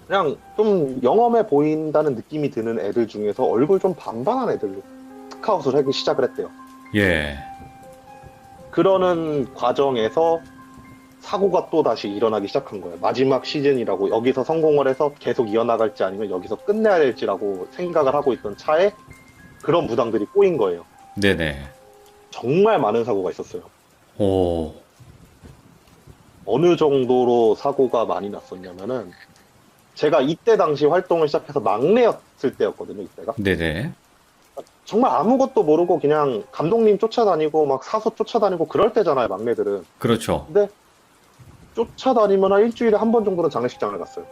그냥 좀 영험해 보인다는 느낌이 드는 애들 중에서 얼굴 좀 반반한 애들로 스카웃을 하기 시작을 했대요. 예. 그러는 과정에서 사고가 또 다시 일어나기 시작한 거예요. 마지막 시즌이라고 여기서 성공을 해서 계속 이어나갈지 아니면 여기서 끝내야 될지라고 생각을 하고 있던 차에 그런 무당들이 꼬인 거예요. 네네. 정말 많은 사고가 있었어요. 오. 어느 정도로 사고가 많이 났었냐면은 제가 이때 당시 활동을 시작해서 막내였을 때였거든요. 이때가. 네네. 정말 아무것도 모르고 그냥 감독님 쫓아다니고 막 사서 쫓아다니고 그럴 때잖아요. 막내들은. 그렇죠. 근데 쫓아다니면 한 일주일에 한 번 정도는 장례식장을 갔어요.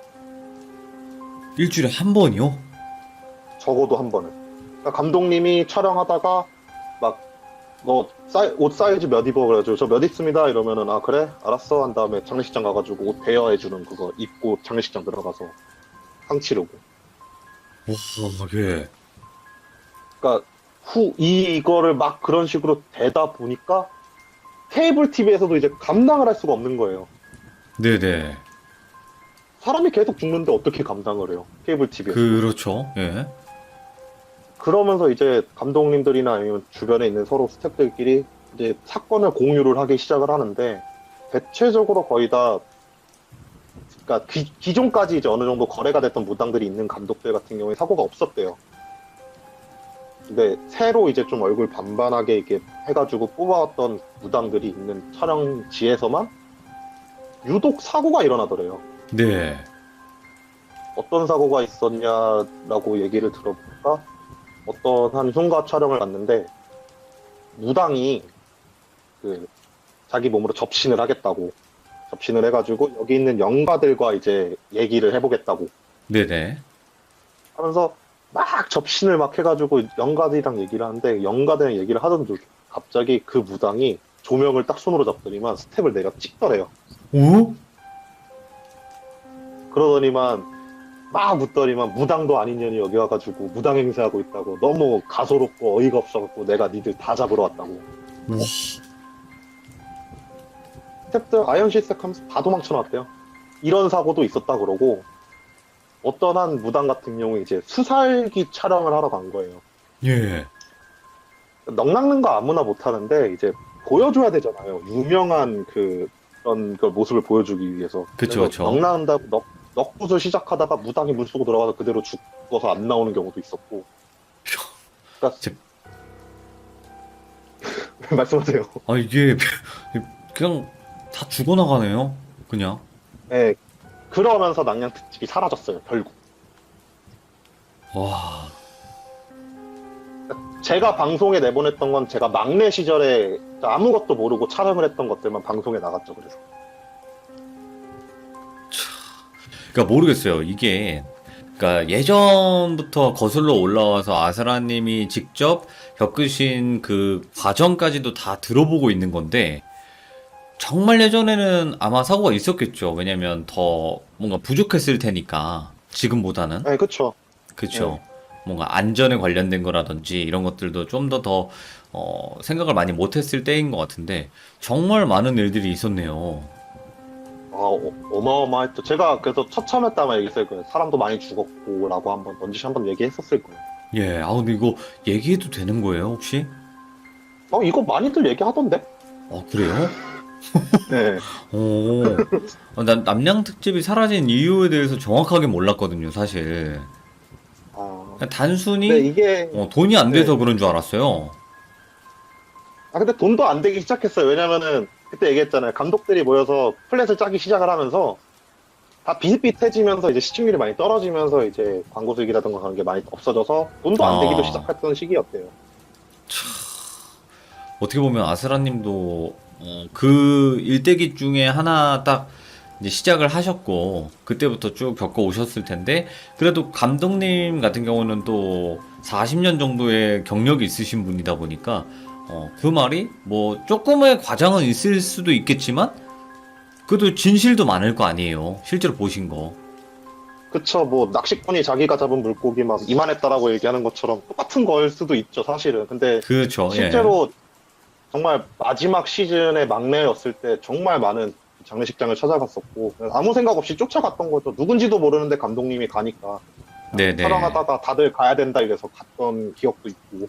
일주일에 한 번이요? 적어도 한 번은. 그러니까 감독님이 촬영하다가 막 너 옷 사이즈 몇 입어 그래가지고 저 몇 입습니다 이러면은 아 그래 알았어 한 다음에 장례식장 가가지고 옷 대여해주는 그거 입고 장례식장 들어가서 상 치르고. 오, 예. 그러니까 이거를 막 그런 식으로 되다 보니까 케이블 TV에서도 이제 감당을 할 수가 없는 거예요. 네네. 사람이 계속 죽는데 어떻게 감당을 해요? 케이블 TV에서. 그렇죠. 예. 그러면서 이제 감독님들이나 아니면 주변에 있는 서로 스태프들끼리 이제 사건을 공유를 하기 시작을 하는데 대체적으로 거의 다 그러니까 기존까지 이제 어느 정도 거래가 됐던 무당들이 있는 감독들 같은 경우에 사고가 없었대요. 근데 새로 이제 좀 얼굴 반반하게 이렇게 해가지고 뽑아왔던 무당들이 있는 촬영지에서만 유독 사고가 일어나더래요. 네. 어떤 사고가 있었냐라고 얘기를 들어보니까 어떤 한 흉가 촬영을 갔는데 무당이 그 자기 몸으로 접신을 하겠다고 접신을 해가지고 여기 있는 영가들과 이제 얘기를 해보겠다고 네네. 하면서 막 접신을 막 해가지고 영가들이랑 얘기를 하는데 영가들이랑 얘기를 하던 중 갑자기 그 무당이 조명을 딱 손으로 잡더니만 스텝을 내려 찍더래요. 오? 그러더니만 막 묻더니만 무당도 아닌 년이 여기 와가지고 무당 행세하고 있다고 너무 가소롭고 어이가 없어갖고 내가 니들 다 잡으러 왔다고. 오. 스텝들 아이언 시스템하면서 다 도망쳐 나왔대요. 이런 사고도 있었다 그러고 어떤 한 무당 같은 경우 이제 수살기 촬영을 하러 간 거예요. 예. 넉넉는 거 아무나 못 하는데 이제 보여줘야 되잖아요. 유명한 그런 그 모습을 보여주기 위해서. 그쵸, 그래서 그쵸. 넉나온다고 넉굿을 시작하다가 무당이 물속으로 들어가서 그대로 죽어서 안 나오는 경우도 있었고. 그러니까 제- 말씀하세요. 아, 이게, 그냥 다 죽어나가네요. 그냥. 네. 그러면서 낭냥 특집이 사라졌어요. 결국. 와. 제가 방송에 내보냈던 건 제가 막내 시절에 아무것도 모르고 촬영을 했던 것들만 방송에 나갔죠. 그래서. 그러니까 모르겠어요. 이게 그러니까 예전부터 거슬러 올라와서 아스라님이 직접 겪으신 그 과정까지도 다 들어보고 있는 건데 정말 예전에는 아마 사고가 있었겠죠. 왜냐면 더 뭔가 부족했을 테니까 지금보다는 네, 그쵸. 그쵸. 뭔가 안전에 관련된 거라든지 이런 것들도 좀 더 생각을 많이 못했을 때인 것 같은데 정말 많은 일들이 있었네요. 어마어마했죠. 제가 그래서 처참했다 아마 얘기했을 거예요. 사람도 많이 죽었고, 라고 한번 얘기했었을 거예요. 예, 아 근데 이거 얘기해도 되는 거예요, 혹시? 이거 많이들 얘기하던데? 그래요? 네. 오, 난 남양 특집이 사라진 이유에 대해서 정확하게 몰랐거든요, 사실. 그냥 근데 단순히 이게, 돈이 안 돼서 네. 그런 줄 알았어요. 근데 돈도 안 되기 시작했어요. 왜냐면은, 그때 얘기했잖아요. 감독들이 모여서 플랫을 짜기 시작을 하면서, 다 비슷비슷해지면서 이제 시청률이 많이 떨어지면서 이제 광고 수익이라든가 그런 게 많이 없어져서 돈도 안 되기도 아. 시작했던 시기였대요. 어떻게 보면 아스라님도 그 일대기 중에 하나 딱 이제 시작을 하셨고 그때부터 쭉 겪어 오셨을 텐데 그래도 감독님 같은 경우는 또 40년 정도의 경력이 있으신 분이다 보니까 그 말이 뭐 조금의 과장은 있을 수도 있겠지만 그래도 진실도 많을 거 아니에요. 실제로 보신 거. 그쵸, 뭐, 낚시꾼이 자기가 잡은 물고기 막 이만했다라고 얘기하는 것처럼 똑같은 거일 수도 있죠, 사실은. 근데 그렇죠. 예. 실제로 정말 마지막 시즌의 막내였을 때 정말 많은 장례식장을 찾아갔었고, 아무 생각 없이 쫓아갔던 거죠. 누군지도 모르는데 감독님이 가니까. 네네. 촬영하다가 다들 가야 된다 이래서 갔던 기억도 있고.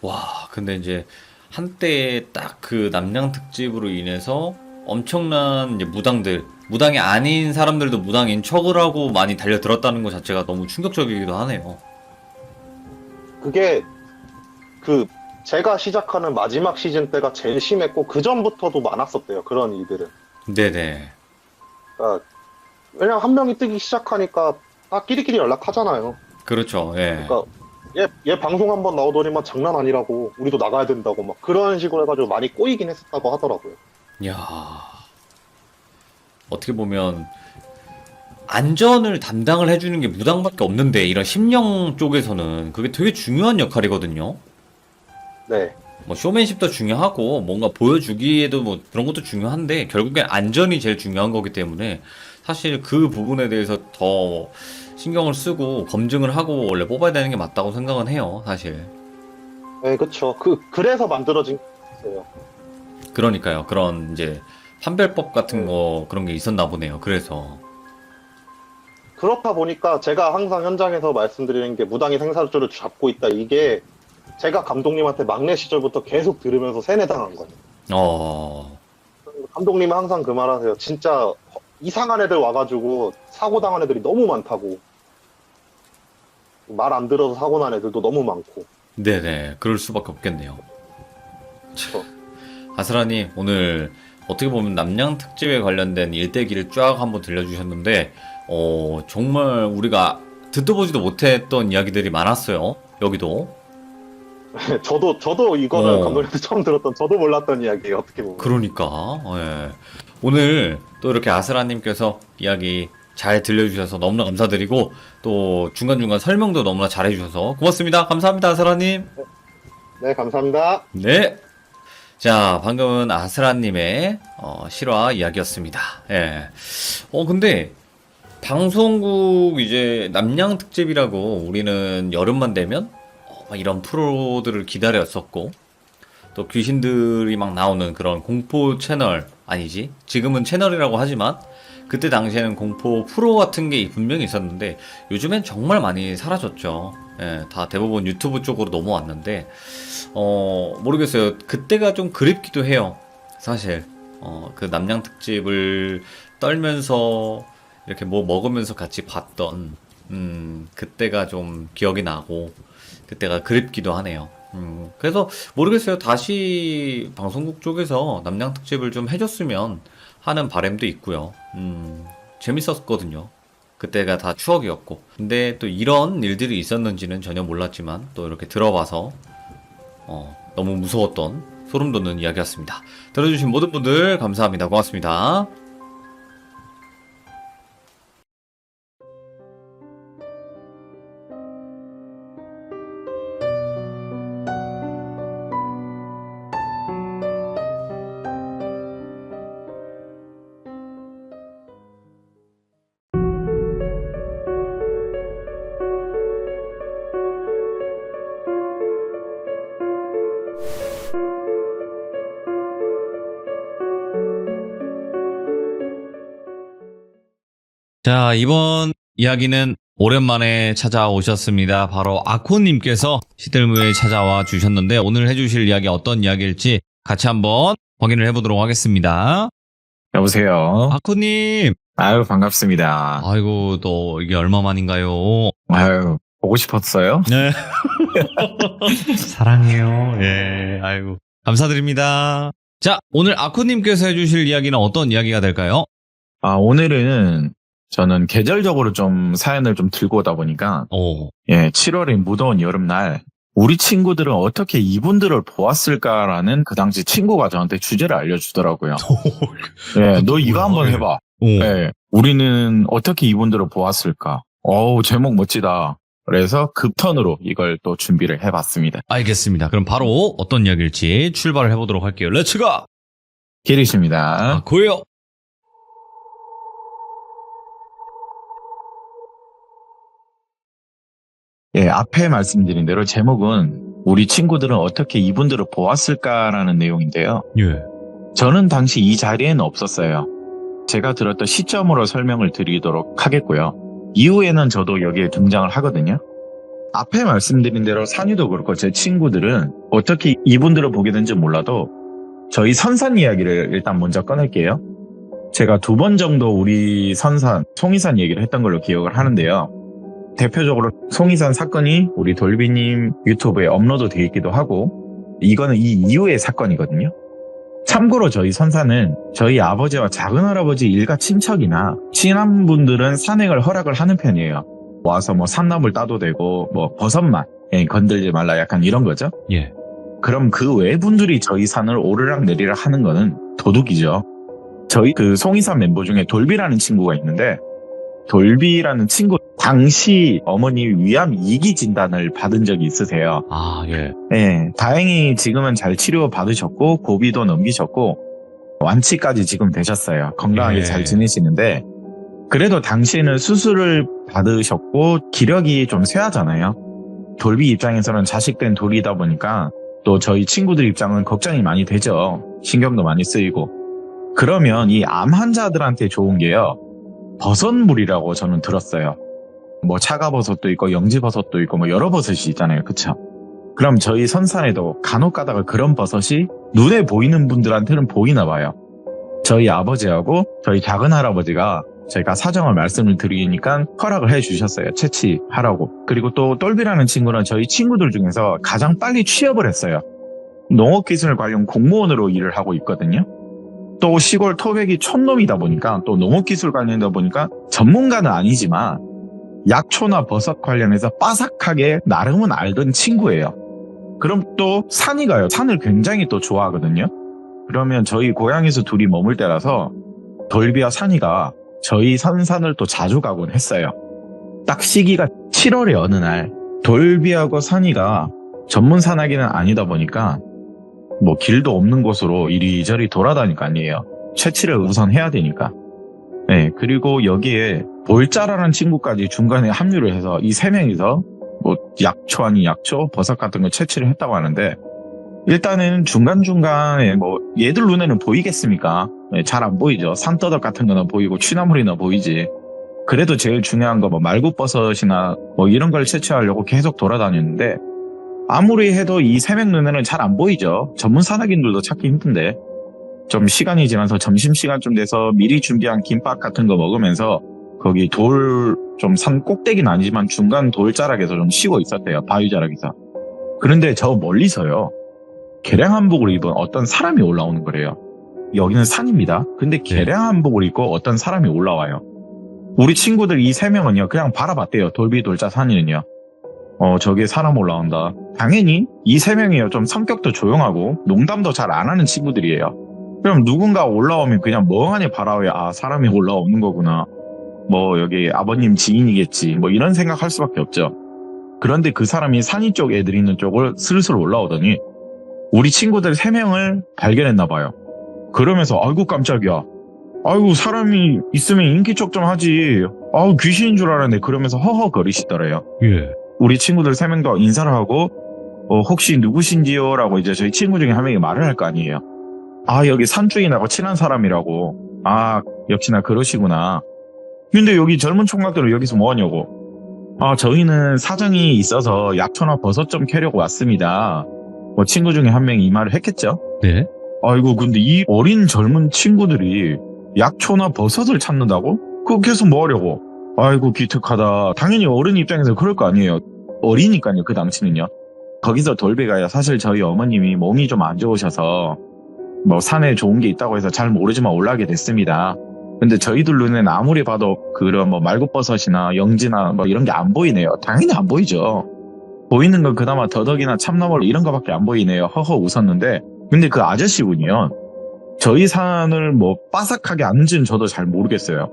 와, 근데 이제 한때 딱 그 남양 특집으로 인해서 엄청난 이제 무당이 아닌 사람들도 무당인 척을 하고 많이 달려들었다는 것 자체가 너무 충격적이기도 하네요. 그게 그 제가 시작하는 마지막 시즌 때가 제일 심했고 그 전부터도 많았었대요. 그런 일들은. 네네. 그러니까 왜냐면 한 명이 뜨기 시작하니까 다 끼리끼리 연락하잖아요. 그렇죠. 예. 그러니까 얘 방송 한번 나오더니만 장난 아니라고 우리도 나가야 된다고 막 그런 식으로 해가지고 많이 꼬이긴 했었다고 하더라고요. 야 어떻게 보면 안전을 담당을 해주는 게 무당밖에 없는데 이런 심령 쪽에서는 그게 되게 중요한 역할이거든요. 네. 뭐 쇼맨십도 중요하고 뭔가 보여주기에도 뭐 그런 것도 중요한데 결국엔 안전이 제일 중요한 거기 때문에 사실 그 부분에 대해서 더 신경을 쓰고 검증을 하고 원래 뽑아야 되는 게 맞다고 생각은 해요, 사실. 네, 그쵸. 그래서 만들어진 거예요. 그러니까요. 그런 이제 판별법 같은 거 그런 게 있었나 보네요. 그래서. 그렇다 보니까 제가 항상 현장에서 말씀드리는 게 무당이 생사줄을 잡고 있다. 이게 제가 감독님한테 막내 시절부터 계속 들으면서 세뇌당한 거예요. 어, 감독님은 항상 그 말 하세요. 진짜 이상한 애들 와가지고 사고 당한 애들이 너무 많다고. 말 안 들어서 사고 난 애들도 너무 많고. 네네. 그럴 수밖에 없겠네요. 그쵸. 아스라님, 오늘 어떻게 보면 남양 특집에 관련된 일대기를 쫙 한번 들려주셨는데, 정말 우리가 듣도 보지도 못했던 이야기들이 많았어요. 여기도. 저도 이거는 어. 감독님한테 처음 들었던 저도 몰랐던 이야기예요. 어떻게 보면. 그러니까, 예. 오늘 또 이렇게 아스라님께서 이야기 잘 들려주셔서 너무나 감사드리고, 또 중간중간 설명도 너무나 잘해주셔서 고맙습니다. 감사합니다, 아스라님. 네, 감사합니다. 네. 자, 방금은 아스라님의 실화 이야기였습니다. 예. 근데 방송국 이제 남양 특집이라고 우리는 여름만 되면 막 이런 프로들을 기다렸었고 또 귀신들이 막 나오는 그런 공포 채널 아니지? 지금은 채널이라고 하지만 그때 당시에는 공포 프로 같은 게 분명히 있었는데 요즘엔 정말 많이 사라졌죠. 예, 다 대부분 유튜브 쪽으로 넘어왔는데 모르겠어요. 그때가 좀 그립기도 해요. 사실 그 남양 특집을 떨면서 이렇게 뭐 먹으면서 같이 봤던 그때가 좀 기억이 나고 그때가 그립기도 하네요. 그래서 모르겠어요. 다시 방송국 쪽에서 남양 특집을 좀 해줬으면 하는 바람도 있고요. 재밌었거든요. 그때가 다 추억이었고. 근데 또 이런 일들이 있었는지는 전혀 몰랐지만 또 이렇게 들어봐서 너무 무서웠던 소름 돋는 이야기였습니다. 들어주신 모든 분들 감사합니다. 고맙습니다. 자, 이번 이야기는 오랜만에 찾아오셨습니다. 바로 아코님께서 시들무에 찾아와 주셨는데 오늘 해주실 이야기 어떤 이야기일지 같이 한번 확인을 해보도록 하겠습니다. 여보세요. 아코님, 아유, 반갑습니다. 아이고, 또 이게 얼마만인가요? 아유, 보고 싶었어요? 네. 사랑해요. 예, 아이고. 감사드립니다. 자, 오늘 아코님께서 해주실 이야기는 어떤 이야기가 될까요? 오늘은 저는 계절적으로 좀 사연을 좀 들고 오다 보니까, 오, 예, 7월의 무더운 여름날, 우리 친구들은 어떻게 이분들을 보았을까라는 그 당시 친구가 저한테 주제를 알려주더라고요. 네, 너 이거 한번 해봐. 오. 네, 우리는 어떻게 이분들을 보았을까? 어우, 제목 멋지다. 그래서 급턴으로 이걸 또 준비를 해봤습니다. 알겠습니다. 그럼 바로 어떤 이야기일지 출발을 해보도록 할게요. 렛츠고! 기리십니다. 고요! 예, 앞에 말씀드린 대로 제목은 우리 친구들은 어떻게 이분들을 보았을까라는 내용인데요. 예. 저는 당시 이 자리에는 없었어요. 제가 들었던 시점으로 설명을 드리도록 하겠고요. 이후에는 저도 여기에 등장을 하거든요. 앞에 말씀드린 대로 산이도 그렇고 제 친구들은 어떻게 이분들을 보게 된지 몰라도 저희 선산 이야기를 일단 먼저 꺼낼게요. 제가 2번 정도 우리 선산, 송이산 얘기를 했던 걸로 기억을 하는데요. 대표적으로 송이산 사건이 우리 돌비님 유튜브에 업로드 되어 있기도 하고 이거는 이 이후의 사건이거든요. 참고로 저희 선산은 저희 아버지와 작은할아버지 일가 친척이나 친한 분들은 산행을 허락을 하는 편이에요. 와서 뭐 산나물 따도 되고 뭐 버섯만 건들지 말라 약간 이런 거죠. 예. 그럼 그 외분들이 저희 산을 오르락 내리락 하는 거는 도둑이죠. 저희 그 송이산 멤버 중에 돌비라는 친구가 있는데 돌비라는 친구 당시 어머니 위암 2기 진단을 받은 적이 있으세요. 아, 예. 네, 다행히 지금은 잘 치료 받으셨고 고비도 넘기셨고 완치까지 지금 되셨어요. 건강하게 예. 잘 지내시는데 그래도 당시에는 수술을 받으셨고 기력이 좀 쇠하잖아요. 돌비 입장에서는 자식된 돌이다 보니까 또 저희 친구들 입장은 걱정이 많이 되죠. 신경도 많이 쓰이고. 그러면 이 암 환자들한테 좋은 게요. 버섯물이라고 저는 들었어요. 뭐 차가버섯도 있고 영지버섯도 있고 뭐 여러 버섯이 있잖아요. 그쵸? 그럼 저희 선산에도 간혹 가다가 그런 버섯이 눈에 보이는 분들한테는 보이나 봐요. 저희 아버지하고 저희 작은 할아버지가 저희가 사정을 말씀을 드리니까 허락을 해주셨어요. 채취하라고. 그리고 또 똘비라는 친구는 저희 친구들 중에서 가장 빨리 취업을 했어요. 농업기술 관련 공무원으로 일을 하고 있거든요. 또 시골 토백이 촌놈이다 보니까 또 농업기술 관련이다 보니까 전문가는 아니지만 약초나 버섯 관련해서 빠삭하게 나름은 알던 친구예요. 그럼 또 산이 가요. 산을 굉장히 또 좋아하거든요. 그러면 저희 고향에서 둘이 머물 때라서 돌비와 산이가 저희 선산을 또 자주 가곤 했어요. 딱 시기가 7월의 어느 날 돌비하고 산이가 전문 산악인은 아니다 보니까 뭐 길도 없는 곳으로 이리저리 돌아다닐 거 아니에요. 채취를 우선 해야 되니까. 네, 그리고 여기에 볼자라는 친구까지 중간에 합류를 해서 이 3명이서 뭐 약초 아닌 약초, 버섯 같은 거 채취를 했다고 하는데 일단은 중간중간에 뭐 얘들 눈에는 보이겠습니까? 네, 잘 안 보이죠. 산더덕 같은 거는 보이고 취나물이나 보이지. 그래도 제일 중요한 거 뭐 말굽버섯이나 뭐 이런 걸 채취하려고 계속 돌아다녔는데 아무리 해도 이 3명 눈에는 잘 안 보이죠. 전문 산악인들도 찾기 힘든데 좀 시간이 지나서 점심시간쯤 돼서 미리 준비한 김밥 같은 거 먹으면서 거기 좀 산 꼭대기는 아니지만 중간 돌자락에서 좀 쉬고 있었대요. 바위자락에서. 그런데 저 멀리서요. 개량 한복을 입은 어떤 사람이 올라오는 거래요. 여기는 산입니다. 근데 개량 한복을 입고 어떤 사람이 올라와요. 우리 친구들 이 3명은요. 그냥 바라봤대요. 돌비 돌자 산이는요. 저기에 사람 올라온다. 당연히 이 3명이요. 좀 성격도 조용하고 농담도 잘 안 하는 친구들이에요. 그럼 누군가 올라오면 그냥 멍하니 바라봐야 아 사람이 올라오는 거구나. 뭐 여기 아버님 지인이겠지. 뭐 이런 생각할 수밖에 없죠. 그런데 그 사람이 산이 쪽 애들 있는 쪽을 슬슬 올라오더니 우리 친구들 3명을 발견했나 봐요. 그러면서 아이고 깜짝이야. 아이고 사람이 있으면 인기척 좀 하지. 아우 귀신인 줄 알았네. 그러면서 허허거리시더래요. 예. 우리 친구들 3명도 인사를 하고 혹시 누구신지요? 라고 이제 저희 친구 중에 한 명이 말을 할 거 아니에요. 아 여기 산주인하고 친한 사람이라고. 아 역시나 그러시구나. 근데 여기 젊은 총각들은 여기서 뭐하냐고. 아 저희는 사정이 있어서 약초나 버섯 좀 캐려고 왔습니다. 뭐 친구 중에 한 명이 이 말을 했겠죠. 네. 아이고 근데 이 어린 젊은 친구들이 약초나 버섯을 찾는다고? 그거 계속 뭐 하려고? 아이고 기특하다. 당연히 어른 입장에서 그럴 거 아니에요. 어리니까요 그 당시는요. 거기서 돌비가요. 사실 저희 어머님이 몸이 좀 안 좋으셔서 뭐 산에 좋은 게 있다고 해서 잘 모르지만 올라가게 됐습니다. 근데 저희들 눈에는 아무리 봐도 그런 뭐 말굽버섯이나 영지나 뭐 이런 게 안 보이네요. 당연히 안 보이죠. 보이는 건 그나마 더덕이나 참나물 이런 거밖에 안 보이네요. 허허 웃었는데, 근데 그 아저씨분이요. 저희 산을 뭐 빠삭하게 앉은 저도 잘 모르겠어요.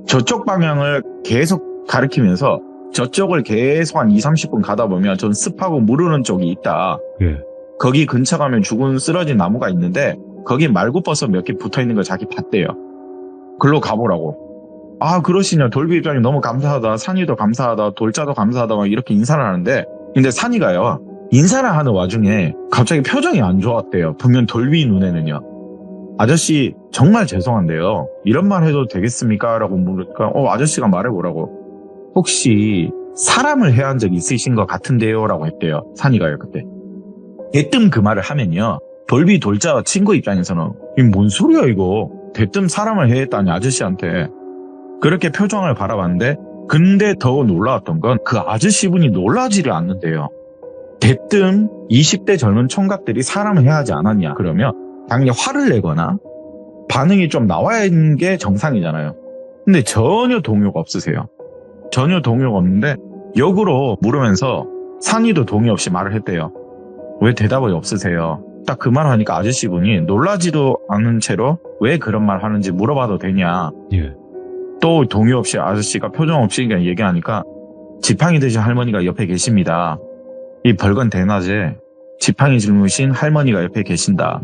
저쪽 방향을 계속 가리키면서 저쪽을 계속 한 2-30분 가다 보면 전 습하고 무르는 쪽이 있다. 예. 거기 근처 가면 죽은 쓰러진 나무가 있는데 거기 말굽버섯 몇 개 붙어있는 걸 자기 봤대요. 글로 가보라고. 아 그러시냐. 돌비 입장이 너무 감사하다. 산이도 감사하다. 돌자도 감사하다. 막 이렇게 인사를 하는데 근데 산이가요. 인사를 하는 와중에 갑자기 표정이 안 좋았대요. 분명 돌비 눈에는요. 아저씨 정말 죄송한데요. 이런 말 해도 되겠습니까? 라고 물으니까 아저씨가 말해보라고. 혹시 사람을 해한 적 있으신 것 같은데요? 라고 했대요. 산이가요 그때. 대뜸 그 말을 하면요. 돌비 돌자 친구 입장에서는 이 뭔 소리야 이거. 대뜸 사람을 해했다니 아저씨한테. 그렇게 표정을 바라봤는데 근데 더 놀라웠던 건 그 아저씨분이 놀라지를 않는데요. 대뜸 20대 젊은 총각들이 사람을 해야 하지 않았냐 그러면 당연히 화를 내거나 반응이 좀 나와야 하는 게 정상이잖아요. 근데 전혀 동요가 없으세요. 전혀 동요가 없는데 역으로 물으면서 산이도 동의 없이 말을 했대요. 왜 대답이 없으세요? 딱 그 말 하니까 아저씨분이 놀라지도 않은 채로 왜 그런 말 하는지 물어봐도 되냐. 예. 또 동의 없이 아저씨가 표정 없이 그냥 얘기하니까 지팡이 드신 할머니가 옆에 계십니다. 이 벌건 대낮에 지팡이 짊으신 할머니가 옆에 계신다.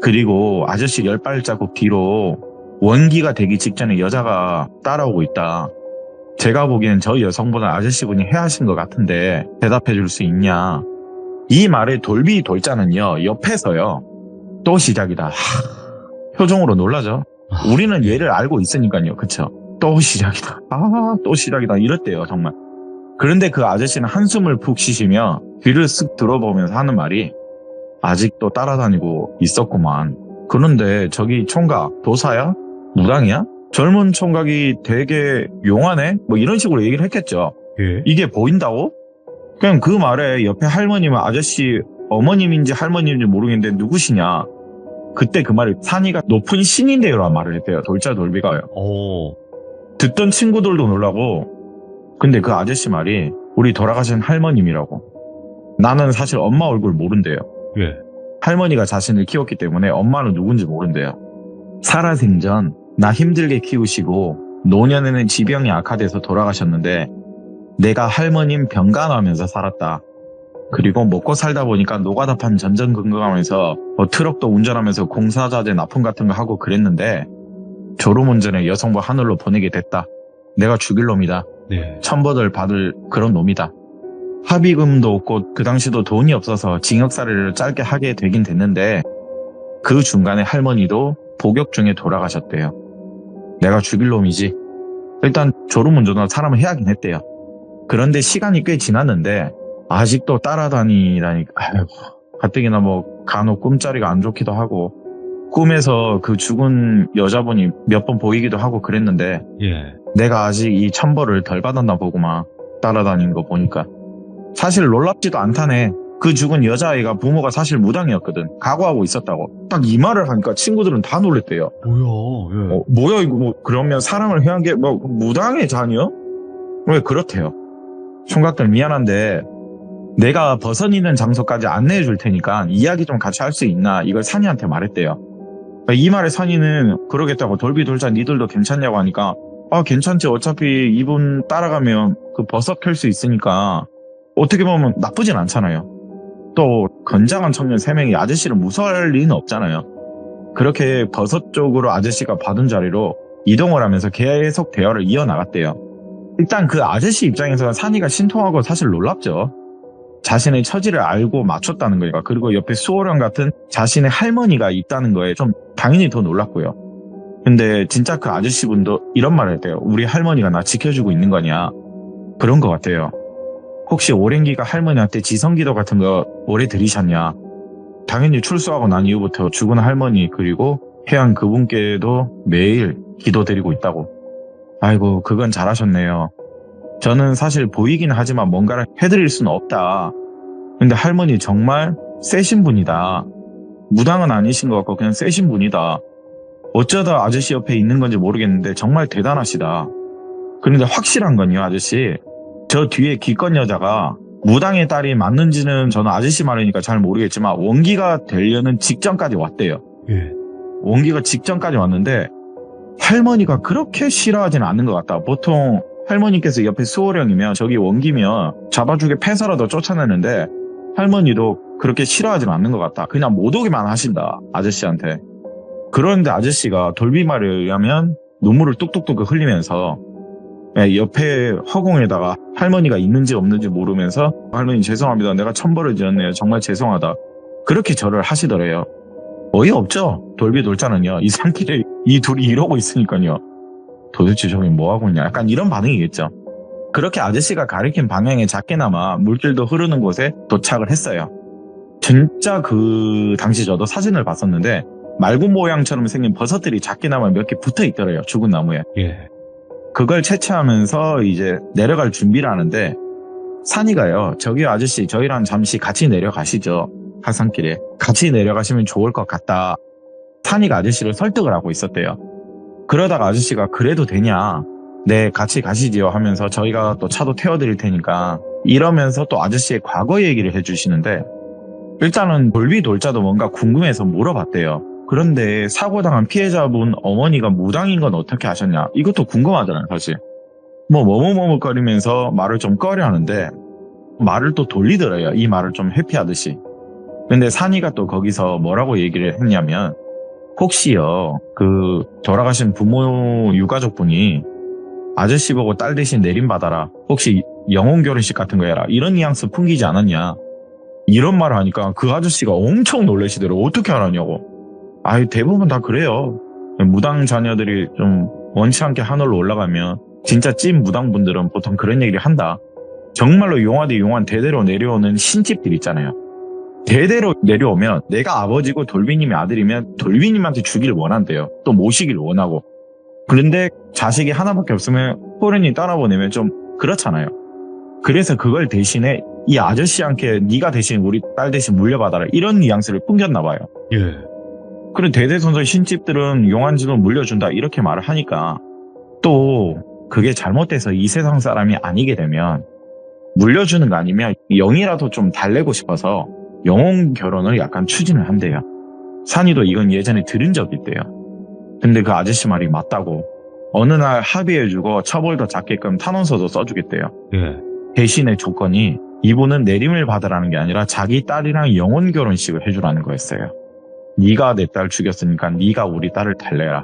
그리고 아저씨 10발자국 뒤로 원기가 되기 직전에 여자가 따라오고 있다. 제가 보기엔 저 여성보다 아저씨분이 해하신 것 같은데 대답해 줄 수 있냐. 이 말에 돌비 돌자는요. 옆에서요. 또 시작이다. 표정으로 놀라죠. 우리는 얘를 알고 있으니까요. 그쵸? 또 시작이다. 또 시작이다. 이랬대요 정말. 그런데 그 아저씨는 한숨을 푹 쉬시며 귀를 쓱 들어보면서 하는 말이 아직도 따라다니고 있었구만. 그런데 저기 총각 도사야? 무당이야? 젊은 총각이 되게 용하네? 뭐 이런 식으로 얘기를 했겠죠. 예. 이게 보인다고? 그냥 그 말에 옆에 할머님은 아저씨 어머님인지 할머님인지 모르겠는데 누구시냐? 그때 그 말을 산이가 높은 신인데요라는 말을 했대요. 돌자 돌비가요. 오. 듣던 친구들도 놀라고. 근데 그 아저씨 말이 우리 돌아가신 할머님이라고. 나는 사실 엄마 얼굴 모른대요. 예. 할머니가 자신을 키웠기 때문에 엄마는 누군지 모른대요. 살아생전 나 힘들게 키우시고 노년에는 지병이 악화돼서 돌아가셨는데 내가 할머님 병간하면서 살았다. 그리고 먹고 살다 보니까 노가다판 전전긍긍하면서 트럭도 운전하면서 공사자재 납품 같은 거 하고 그랬는데 졸음운전에 여성부 하늘로 보내게 됐다. 내가 죽일 놈이다. 네. 천벌을 받을 그런 놈이다. 합의금도 없고 그 당시도 돈이 없어서 징역살이를 짧게 하게 되긴 됐는데 그 중간에 할머니도 복역 중에 돌아가셨대요. 내가 죽일 놈이지. 일단 졸음운전은 사람을 해야긴 했대요. 그런데 시간이 꽤 지났는데 아직도 따라다니라니까 가뜩이나 뭐 간혹 꿈자리가 안 좋기도 하고 꿈에서 그 죽은 여자분이 몇 번 보이기도 하고 그랬는데 예. 내가 아직 이 천벌을 덜 받았나 보구만. 따라다니는 거 보니까. 사실 놀랍지도 않다네. 그 죽은 여자아이가 부모가 사실 무당이었거든. 각오하고 있었다고. 딱 이 말을 하니까 친구들은 다 놀랬대요. 뭐야? 예. 뭐야 이거 뭐 그러면 사람을 해한 게 뭐 무당의 자녀? 왜 그렇대요. 총각들 미안한데 내가 버섯 있는 장소까지 안내해 줄 테니까 이야기 좀 같이 할 수 있나 이걸 산이한테 말했대요. 이 말에 산이는 그러겠다고 돌비 돌자 니들도 괜찮냐고 하니까 괜찮지. 어차피 이분 따라가면 그 버섯 캘 수 있으니까 어떻게 보면 나쁘진 않잖아요. 또 건장한 청년 3명이 아저씨를 무서워할 리는 없잖아요. 그렇게 버섯 쪽으로 아저씨가 받은 자리로 이동을 하면서 계속 대화를 이어나갔대요. 일단 그 아저씨 입장에서는 산이가 신통하고 사실 놀랍죠. 자신의 처지를 알고 맞췄다는 거니까. 그리고 옆에 수호령 같은 자신의 할머니가 있다는 거에 좀 당연히 더 놀랐고요. 근데 진짜 그 아저씨분도 이런 말을 했대요. 우리 할머니가 나 지켜주고 있는 거냐. 그런 것 같아요. 혹시 오랜기가 할머니한테 지성기도 같은 거 오래 들이셨냐. 당연히 출소하고 난 이후부터 죽은 할머니 그리고 해안 그분께도 매일 기도드리고 있다고. 아이고 그건 잘하셨네요. 저는 사실 보이긴 하지만 뭔가를 해드릴 수는 없다. 근데 할머니 정말 세신 분이다. 무당은 아니신 것 같고 그냥 세신 분이다. 어쩌다 아저씨 옆에 있는 건지 모르겠는데 정말 대단하시다. 그런데 확실한 건요 아저씨. 저 뒤에 기껏 여자가 무당의 딸이 맞는지는 저는 아저씨 말이니까 잘 모르겠지만 원기가 되려는 직전까지 왔대요. 예. 원기가 직전까지 왔는데 할머니가 그렇게 싫어하지는 않는 것 같다. 보통 할머니께서 옆에 수호령이면 저기 원기면 잡아주게 패서라도 쫓아내는데 할머니도 그렇게 싫어하지는 않는 것 같다. 그냥 못 오게만 하신다. 아저씨한테. 그런데 아저씨가 돌비말에 의하면 눈물을 뚝뚝뚝 흘리면서 옆에 허공에다가 할머니가 있는지 없는지 모르면서 할머니 죄송합니다. 내가 천벌을 지었네요. 정말 죄송하다. 그렇게 절을 하시더래요. 어이없죠? 돌비 돌자는요. 이 산길에 이 둘이 이러고 있으니까요. 도대체 저기 뭐하고 있냐. 약간 이런 반응이겠죠. 그렇게 아저씨가 가리킨 방향에 작게나마 물길도 흐르는 곳에 도착을 했어요. 진짜 그 당시 저도 사진을 봤었는데 말구 모양처럼 생긴 버섯들이 작게나마 몇 개 붙어 있더래요. 죽은 나무에. 예. 그걸 채취하면서 이제 내려갈 준비를 하는데 산이가요. 저기요 아저씨 저희랑 잠시 같이 내려가시죠. 하산길에. 같이 내려가시면 좋을 것 같다. 산이가 아저씨를 설득을 하고 있었대요. 그러다가 아저씨가 그래도 되냐. 네 같이 가시지요 하면서 저희가 또 차도 태워드릴 테니까 이러면서 또 아저씨의 과거 얘기를 해주시는데 일단은 돌비 돌자도 뭔가 궁금해서 물어봤대요. 그런데 사고당한 피해자분 어머니가 무당인 건 어떻게 아셨냐? 이것도 궁금하잖아요, 사실. 머뭇머뭇거리면서 말을 좀 꺼려 하는데 말을 또 돌리더래요. 이 말을 좀 회피하듯이. 근데 산이가 또 거기서 뭐라고 얘기를 했냐면 혹시요, 그 돌아가신 부모 유가족분이 아저씨 보고 딸 대신 내림받아라. 혹시 영혼 결혼식 같은 거 해라. 이런 뉘앙스 풍기지 않았냐? 이런 말을 하니까 그 아저씨가 엄청 놀라시더라고요. 어떻게 알았냐고. 아유, 대부분 다 그래요. 무당 자녀들이 좀 원치 않게 하늘로 올라가면 진짜 찐 무당분들은 보통 그런 얘기를 한다. 정말로 용화 대 용환 대대로 내려오는 신집들 있잖아요. 대대로 내려오면 내가 아버지고 돌비님이 아들이면 돌비님한테 주길 원한대요. 또 모시길 원하고. 그런데 자식이 하나밖에 없으면 호련히 따라보내면 좀 그렇잖아요. 그래서 그걸 대신에 이 아저씨한테 네가 대신 우리 딸 대신 물려받아라. 이런 뉘앙스를 풍겼나 봐요. 예. 그리고 대대손손 신집들은 용한지도 물려준다 이렇게 말을 하니까 또 그게 잘못돼서 이 세상 사람이 아니게 되면 물려주는 거 아니면 영이라도 좀 달래고 싶어서 영혼 결혼을 약간 추진을 한대요. 산이도 이건 예전에 들은 적이 있대요. 근데 그 아저씨 말이 맞다고 어느 날 합의해주고 처벌도 작게끔 탄원서도 써주겠대요. 예. 대신의 조건이 이분은 내림을 받으라는 게 아니라 자기 딸이랑 영혼 결혼식을 해주라는 거였어요. 네가 내 딸 죽였으니까 네가 우리 딸을 달래라.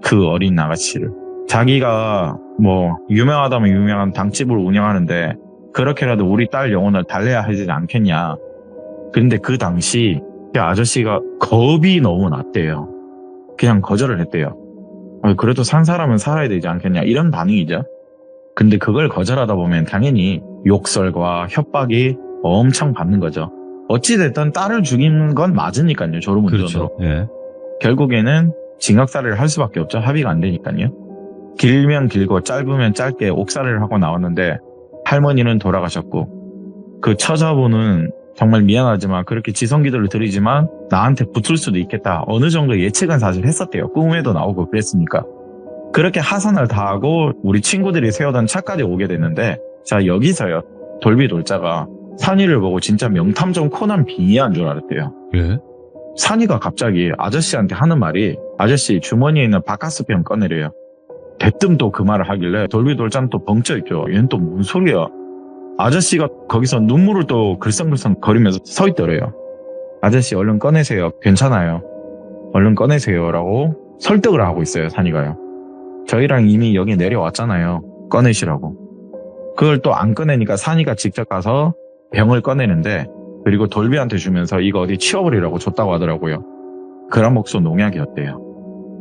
그 어린 나가치를. 자기가 뭐 유명하다면 유명한 당집을 운영하는데 그렇게라도 우리 딸 영혼을 달래야 하지 않겠냐. 근데 그 당시 아저씨가 겁이 너무 났대요. 그냥 거절을 했대요. 그래도 산 사람은 살아야 되지 않겠냐 이런 반응이죠. 근데 그걸 거절하다 보면 당연히 욕설과 협박이 엄청 받는 거죠. 어찌됐든 딸을 죽이는 건 맞으니까요. 졸음운전으로. 그렇죠. 예. 결국에는 징역살이를 할 수밖에 없죠. 합의가 안 되니까요. 길면 길고 짧으면 짧게 옥살이를 하고 나왔는데 할머니는 돌아가셨고 그 처자분은 정말 미안하지만 그렇게 지성기도를 드리지만 나한테 붙을 수도 있겠다. 어느 정도 예측은 사실 했었대요. 꿈에도 나오고 그랬으니까. 그렇게 하산을 다 하고 우리 친구들이 세우던 차까지 오게 됐는데 자 여기서요. 돌비돌자가 산이를 보고 진짜 명탐정 코난 빙의한 줄 알았대요. 예. 산이가 갑자기 아저씨한테 하는 말이 아저씨 주머니에 있는 바카스병 꺼내래요. 대뜸 또 그 말을 하길래 돌비돌자는 또 벙쪄있죠. 얘는 또 무슨 소리야. 아저씨가 거기서 눈물을 또 글썽글썽 거리면서 서 있더래요. 아저씨 얼른 꺼내세요. 괜찮아요. 얼른 꺼내세요. 라고 설득을 하고 있어요. 산이가요. 저희랑 이미 여기 내려왔잖아요. 꺼내시라고. 그걸 또 안 꺼내니까 산이가 직접 가서 병을 꺼내는데 그리고 돌비한테 주면서 이거 어디 치워버리라고 줬다고 하더라고요. 그라목소 농약이었대요.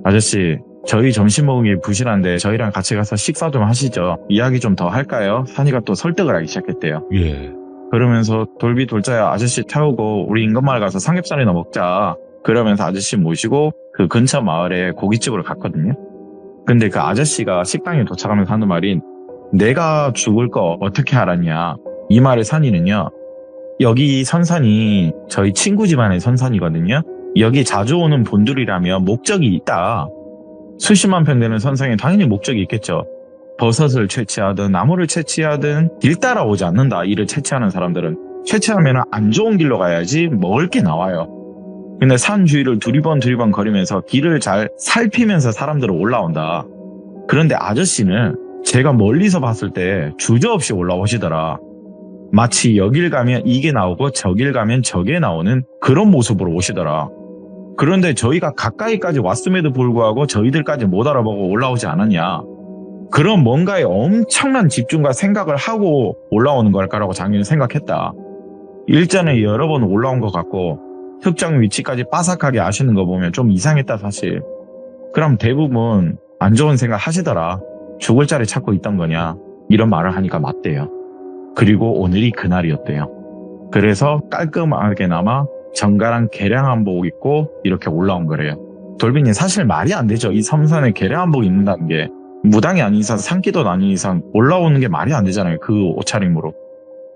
아저씨 저희 점심 먹기 부실한데 저희랑 같이 가서 식사 좀 하시죠. 이야기 좀 더 할까요? 산이가 또 설득을 하기 시작했대요. 예. 그러면서 돌비돌자야 아저씨 태우고 우리 인근마을 가서 삼겹살이나 먹자. 그러면서 아저씨 모시고 그 근처 마을에 고깃집으로 갔거든요. 근데 그 아저씨가 식당에 도착하면서 하는 말인 내가 죽을 거 어떻게 알았냐. 이 말의 산이는요. 여기 선산이 저희 친구 집안의 선산이거든요. 여기 자주 오는 분들이라면 목적이 있다. 수십만 평 되는 선상에 당연히 목적이 있겠죠. 버섯을 채취하든 나무를 채취하든 길 따라오지 않는다. 이를 채취하는 사람들은 채취하면 안 좋은 길로 가야지 먹을 게 나와요. 근데 산 주위를 두리번 거리면서 길을 잘 살피면서 사람들은 올라온다. 그런데 아저씨는 제가 멀리서 봤을 때 주저없이 올라오시더라. 마치 여길 가면 이게 나오고 저길 가면 저게 나오는 그런 모습으로 오시더라. 그런데 저희가 가까이까지 왔음에도 불구하고 저희들까지 못 알아보고 올라오지 않았냐. 그런 뭔가에 엄청난 집중과 생각을 하고 올라오는 걸까라고 작년에 생각했다. 일전에 여러 번 올라온 것 같고 특정 위치까지 빠삭하게 아시는 거 보면 좀 이상했다 사실. 그럼 대부분 안 좋은 생각 하시더라. 죽을 자리 찾고 있던 거냐. 이런 말을 하니까 맞대요. 그리고 오늘이 그날이었대요. 그래서 깔끔하게나마 정갈한 개량 한복 입고 이렇게 올라온 거래요. 돌빈이 사실 말이 안 되죠. 이 섬산에 개량 한복 입는다는 게 무당이 아닌 이상 산기도 아닌 이상 올라오는 게 말이 안 되잖아요. 그 옷차림으로.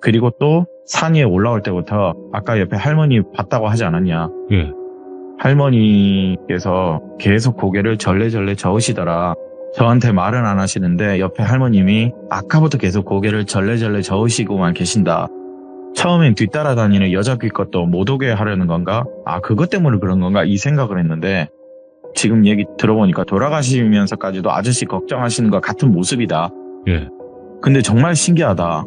그리고 또 산 위에 올라올 때부터 아까 옆에 할머니 봤다고 하지 않았냐. 예. 할머니께서 계속 고개를 절레절레 저으시더라. 저한테 말은 안 하시는데 옆에 할머님이 아까부터 계속 고개를 절레절레 저으시고만 계신다. 처음엔 뒤따라다니는 여자 귀것도 못 오게 하려는 건가? 아, 그것 때문에 그런 건가? 이 생각을 했는데 지금 얘기 들어보니까 돌아가시면서까지도 아저씨 걱정하시는 것 같은 모습이다. 예. 근데 정말 신기하다.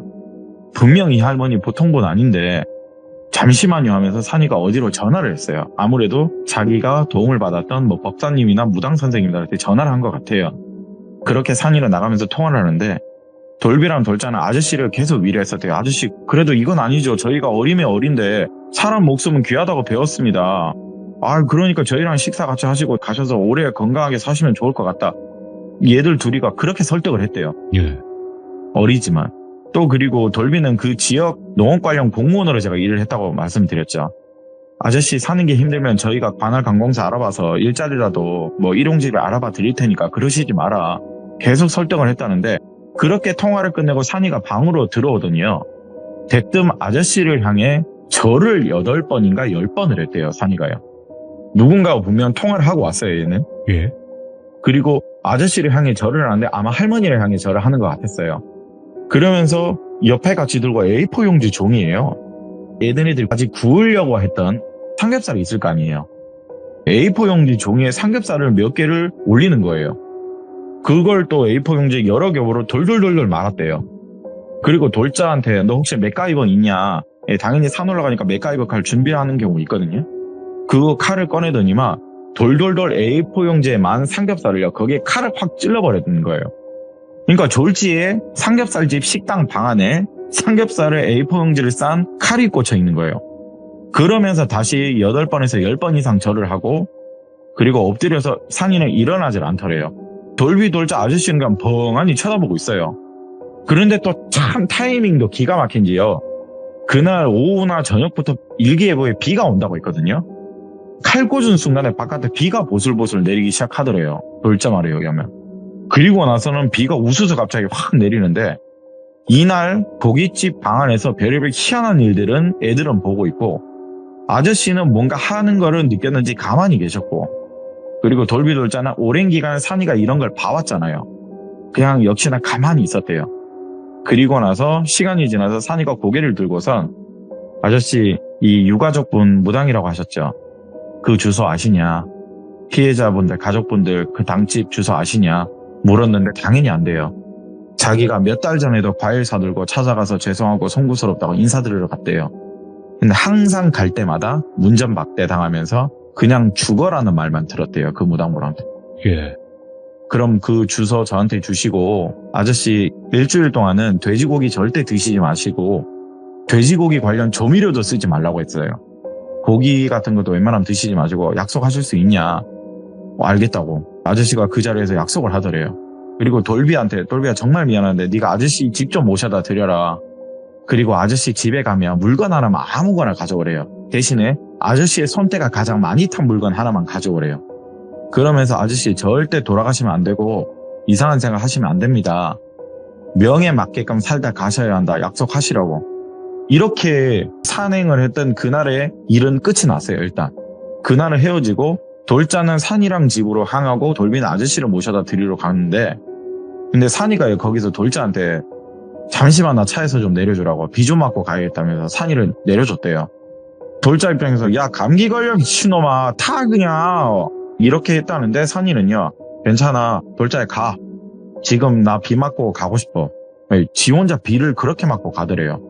분명히 이 할머니 보통 분 아닌데 잠시만요 하면서 산이가 어디로 전화를 했어요. 아무래도 자기가 도움을 받았던 뭐 법사님이나 무당 선생님들한테 전화를 한 것 같아요. 그렇게 산이를 나가면서 통화를 하는데 돌비랑 돌자는 아저씨를 계속 위로했었대요. 아저씨 그래도 이건 아니죠. 저희가 어리면 어린데 사람 목숨은 귀하다고 배웠습니다. 아 그러니까 저희랑 식사 같이 하시고 가셔서 오래 건강하게 사시면 좋을 것 같다. 얘들 둘이가 그렇게 설득을 했대요. 예. 어리지만. 또 그리고 돌비는 그 지역 농업 관련 공무원으로 제가 일을 했다고 말씀드렸죠. 아저씨 사는 게 힘들면 저희가 관할 관공서 알아봐서 일자리라도 뭐 일용직을 알아봐 드릴 테니까 그러시지 마라. 계속 설득을 했다는데 그렇게 통화를 끝내고 산이가 방으로 들어오더니요. 대뜸 아저씨를 향해 절을 8번인가 10번을 했대요. 산이가요. 누군가와 분명 통화를 하고 왔어요. 얘는. 예. 그리고 아저씨를 향해 절을 하는데 아마 할머니를 향해 절을 하는 것 같았어요. 그러면서 옆에 같이 들고 A4 용지 종이에요. 얘네들 아직 구우려고 했던 삼겹살이 있을 거 아니에요. A4 용지 종이에 삼겹살을 몇 개를 올리는 거예요. 그걸 또 A4 용지에 여러 겹으로 돌돌돌돌 말았대요. 그리고 돌자한테 너 혹시 맥가이버 있냐? 예, 당연히 산 올라가니까 맥가이버 칼 준비하는 경우 있거든요. 그 칼을 꺼내더니만 돌돌돌 A4 용지에 만 삼겹살을요. 거기에 칼을 확 찔러버렸던 거예요. 그러니까 졸지에 삼겹살집 식당 방 안에 삼겹살을 A4 용지를 싼 칼이 꽂혀 있는 거예요. 그러면서 다시 8번에서 10번 이상 절을 하고 그리고 엎드려서 산이는 일어나질 않더래요. 돌비돌자 아저씨는 그냥 벙하니 쳐다보고 있어요. 그런데 또 참 타이밍도 기가 막힌지요. 그날 오후나 저녁부터 일기예보에 비가 온다고 했거든요. 칼 꽂은 순간에 바깥에 비가 보슬보슬 내리기 시작하더래요. 돌자 말에 여기 하면. 그리고 나서는 비가 우수수 갑자기 확 내리는데 이날 고깃집 방 안에서 별의별 희한한 일들은 애들은 보고 있고 아저씨는 뭔가 하는 거를 느꼈는지 가만히 계셨고 그리고 돌비돌자는 오랜 기간 산이가 이런 걸 봐왔잖아요. 그냥 역시나 가만히 있었대요. 그리고 나서 시간이 지나서 산이가 고개를 들고선 아저씨 이 유가족분 무당이라고 하셨죠. 그 주소 아시냐? 피해자분들 가족분들 그 당집 주소 아시냐? 물었는데 당연히 안 돼요. 자기가 몇 달 전에도 과일 사들고 찾아가서 죄송하고 송구스럽다고 인사드리러 갔대요. 근데 항상 갈 때마다 문전박대 당하면서 그냥 죽어라는 말만 들었대요. 그 무당분한테. 예. 그럼 그 주소 저한테 주시고 아저씨 일주일 동안은 돼지고기 절대 드시지 마시고 돼지고기 관련 조미료도 쓰지 말라고 했어요. 고기 같은 것도 웬만하면 드시지 마시고 약속하실 수 있냐? 알겠다고. 아저씨가 그 자리에서 약속을 하더래요. 그리고 돌비한테 돌비야 정말 미안한데 네가 아저씨 집 좀 모셔다 드려라. 그리고 아저씨 집에 가면 물건 하나만 아무거나 가져오래요. 대신에 아저씨의 손때가 가장 많이 탄 물건 하나만 가져오래요. 그러면서 아저씨 절대 돌아가시면 안 되고 이상한 생각 하시면 안 됩니다. 명에 맞게끔 살다 가셔야 한다. 약속하시라고. 이렇게 산행을 했던 그날의 일은 끝이 났어요. 일단 그날은 헤어지고 돌자는 산이랑 집으로 향하고 돌비는 아저씨를 모셔다 드리러 가는데 근데 산이가 거기서 돌자한테 잠시만 나 차에서 좀 내려주라고 비 좀 맞고 가야겠다면서 산이를 내려줬대요. 돌자 입장에서 야 감기 걸려 미친놈아 타 그냥 이렇게 했다는데 산이는요 괜찮아 돌자에 가 지금 나 비 맞고 가고 싶어. 지 혼자 비를 그렇게 맞고 가더래요.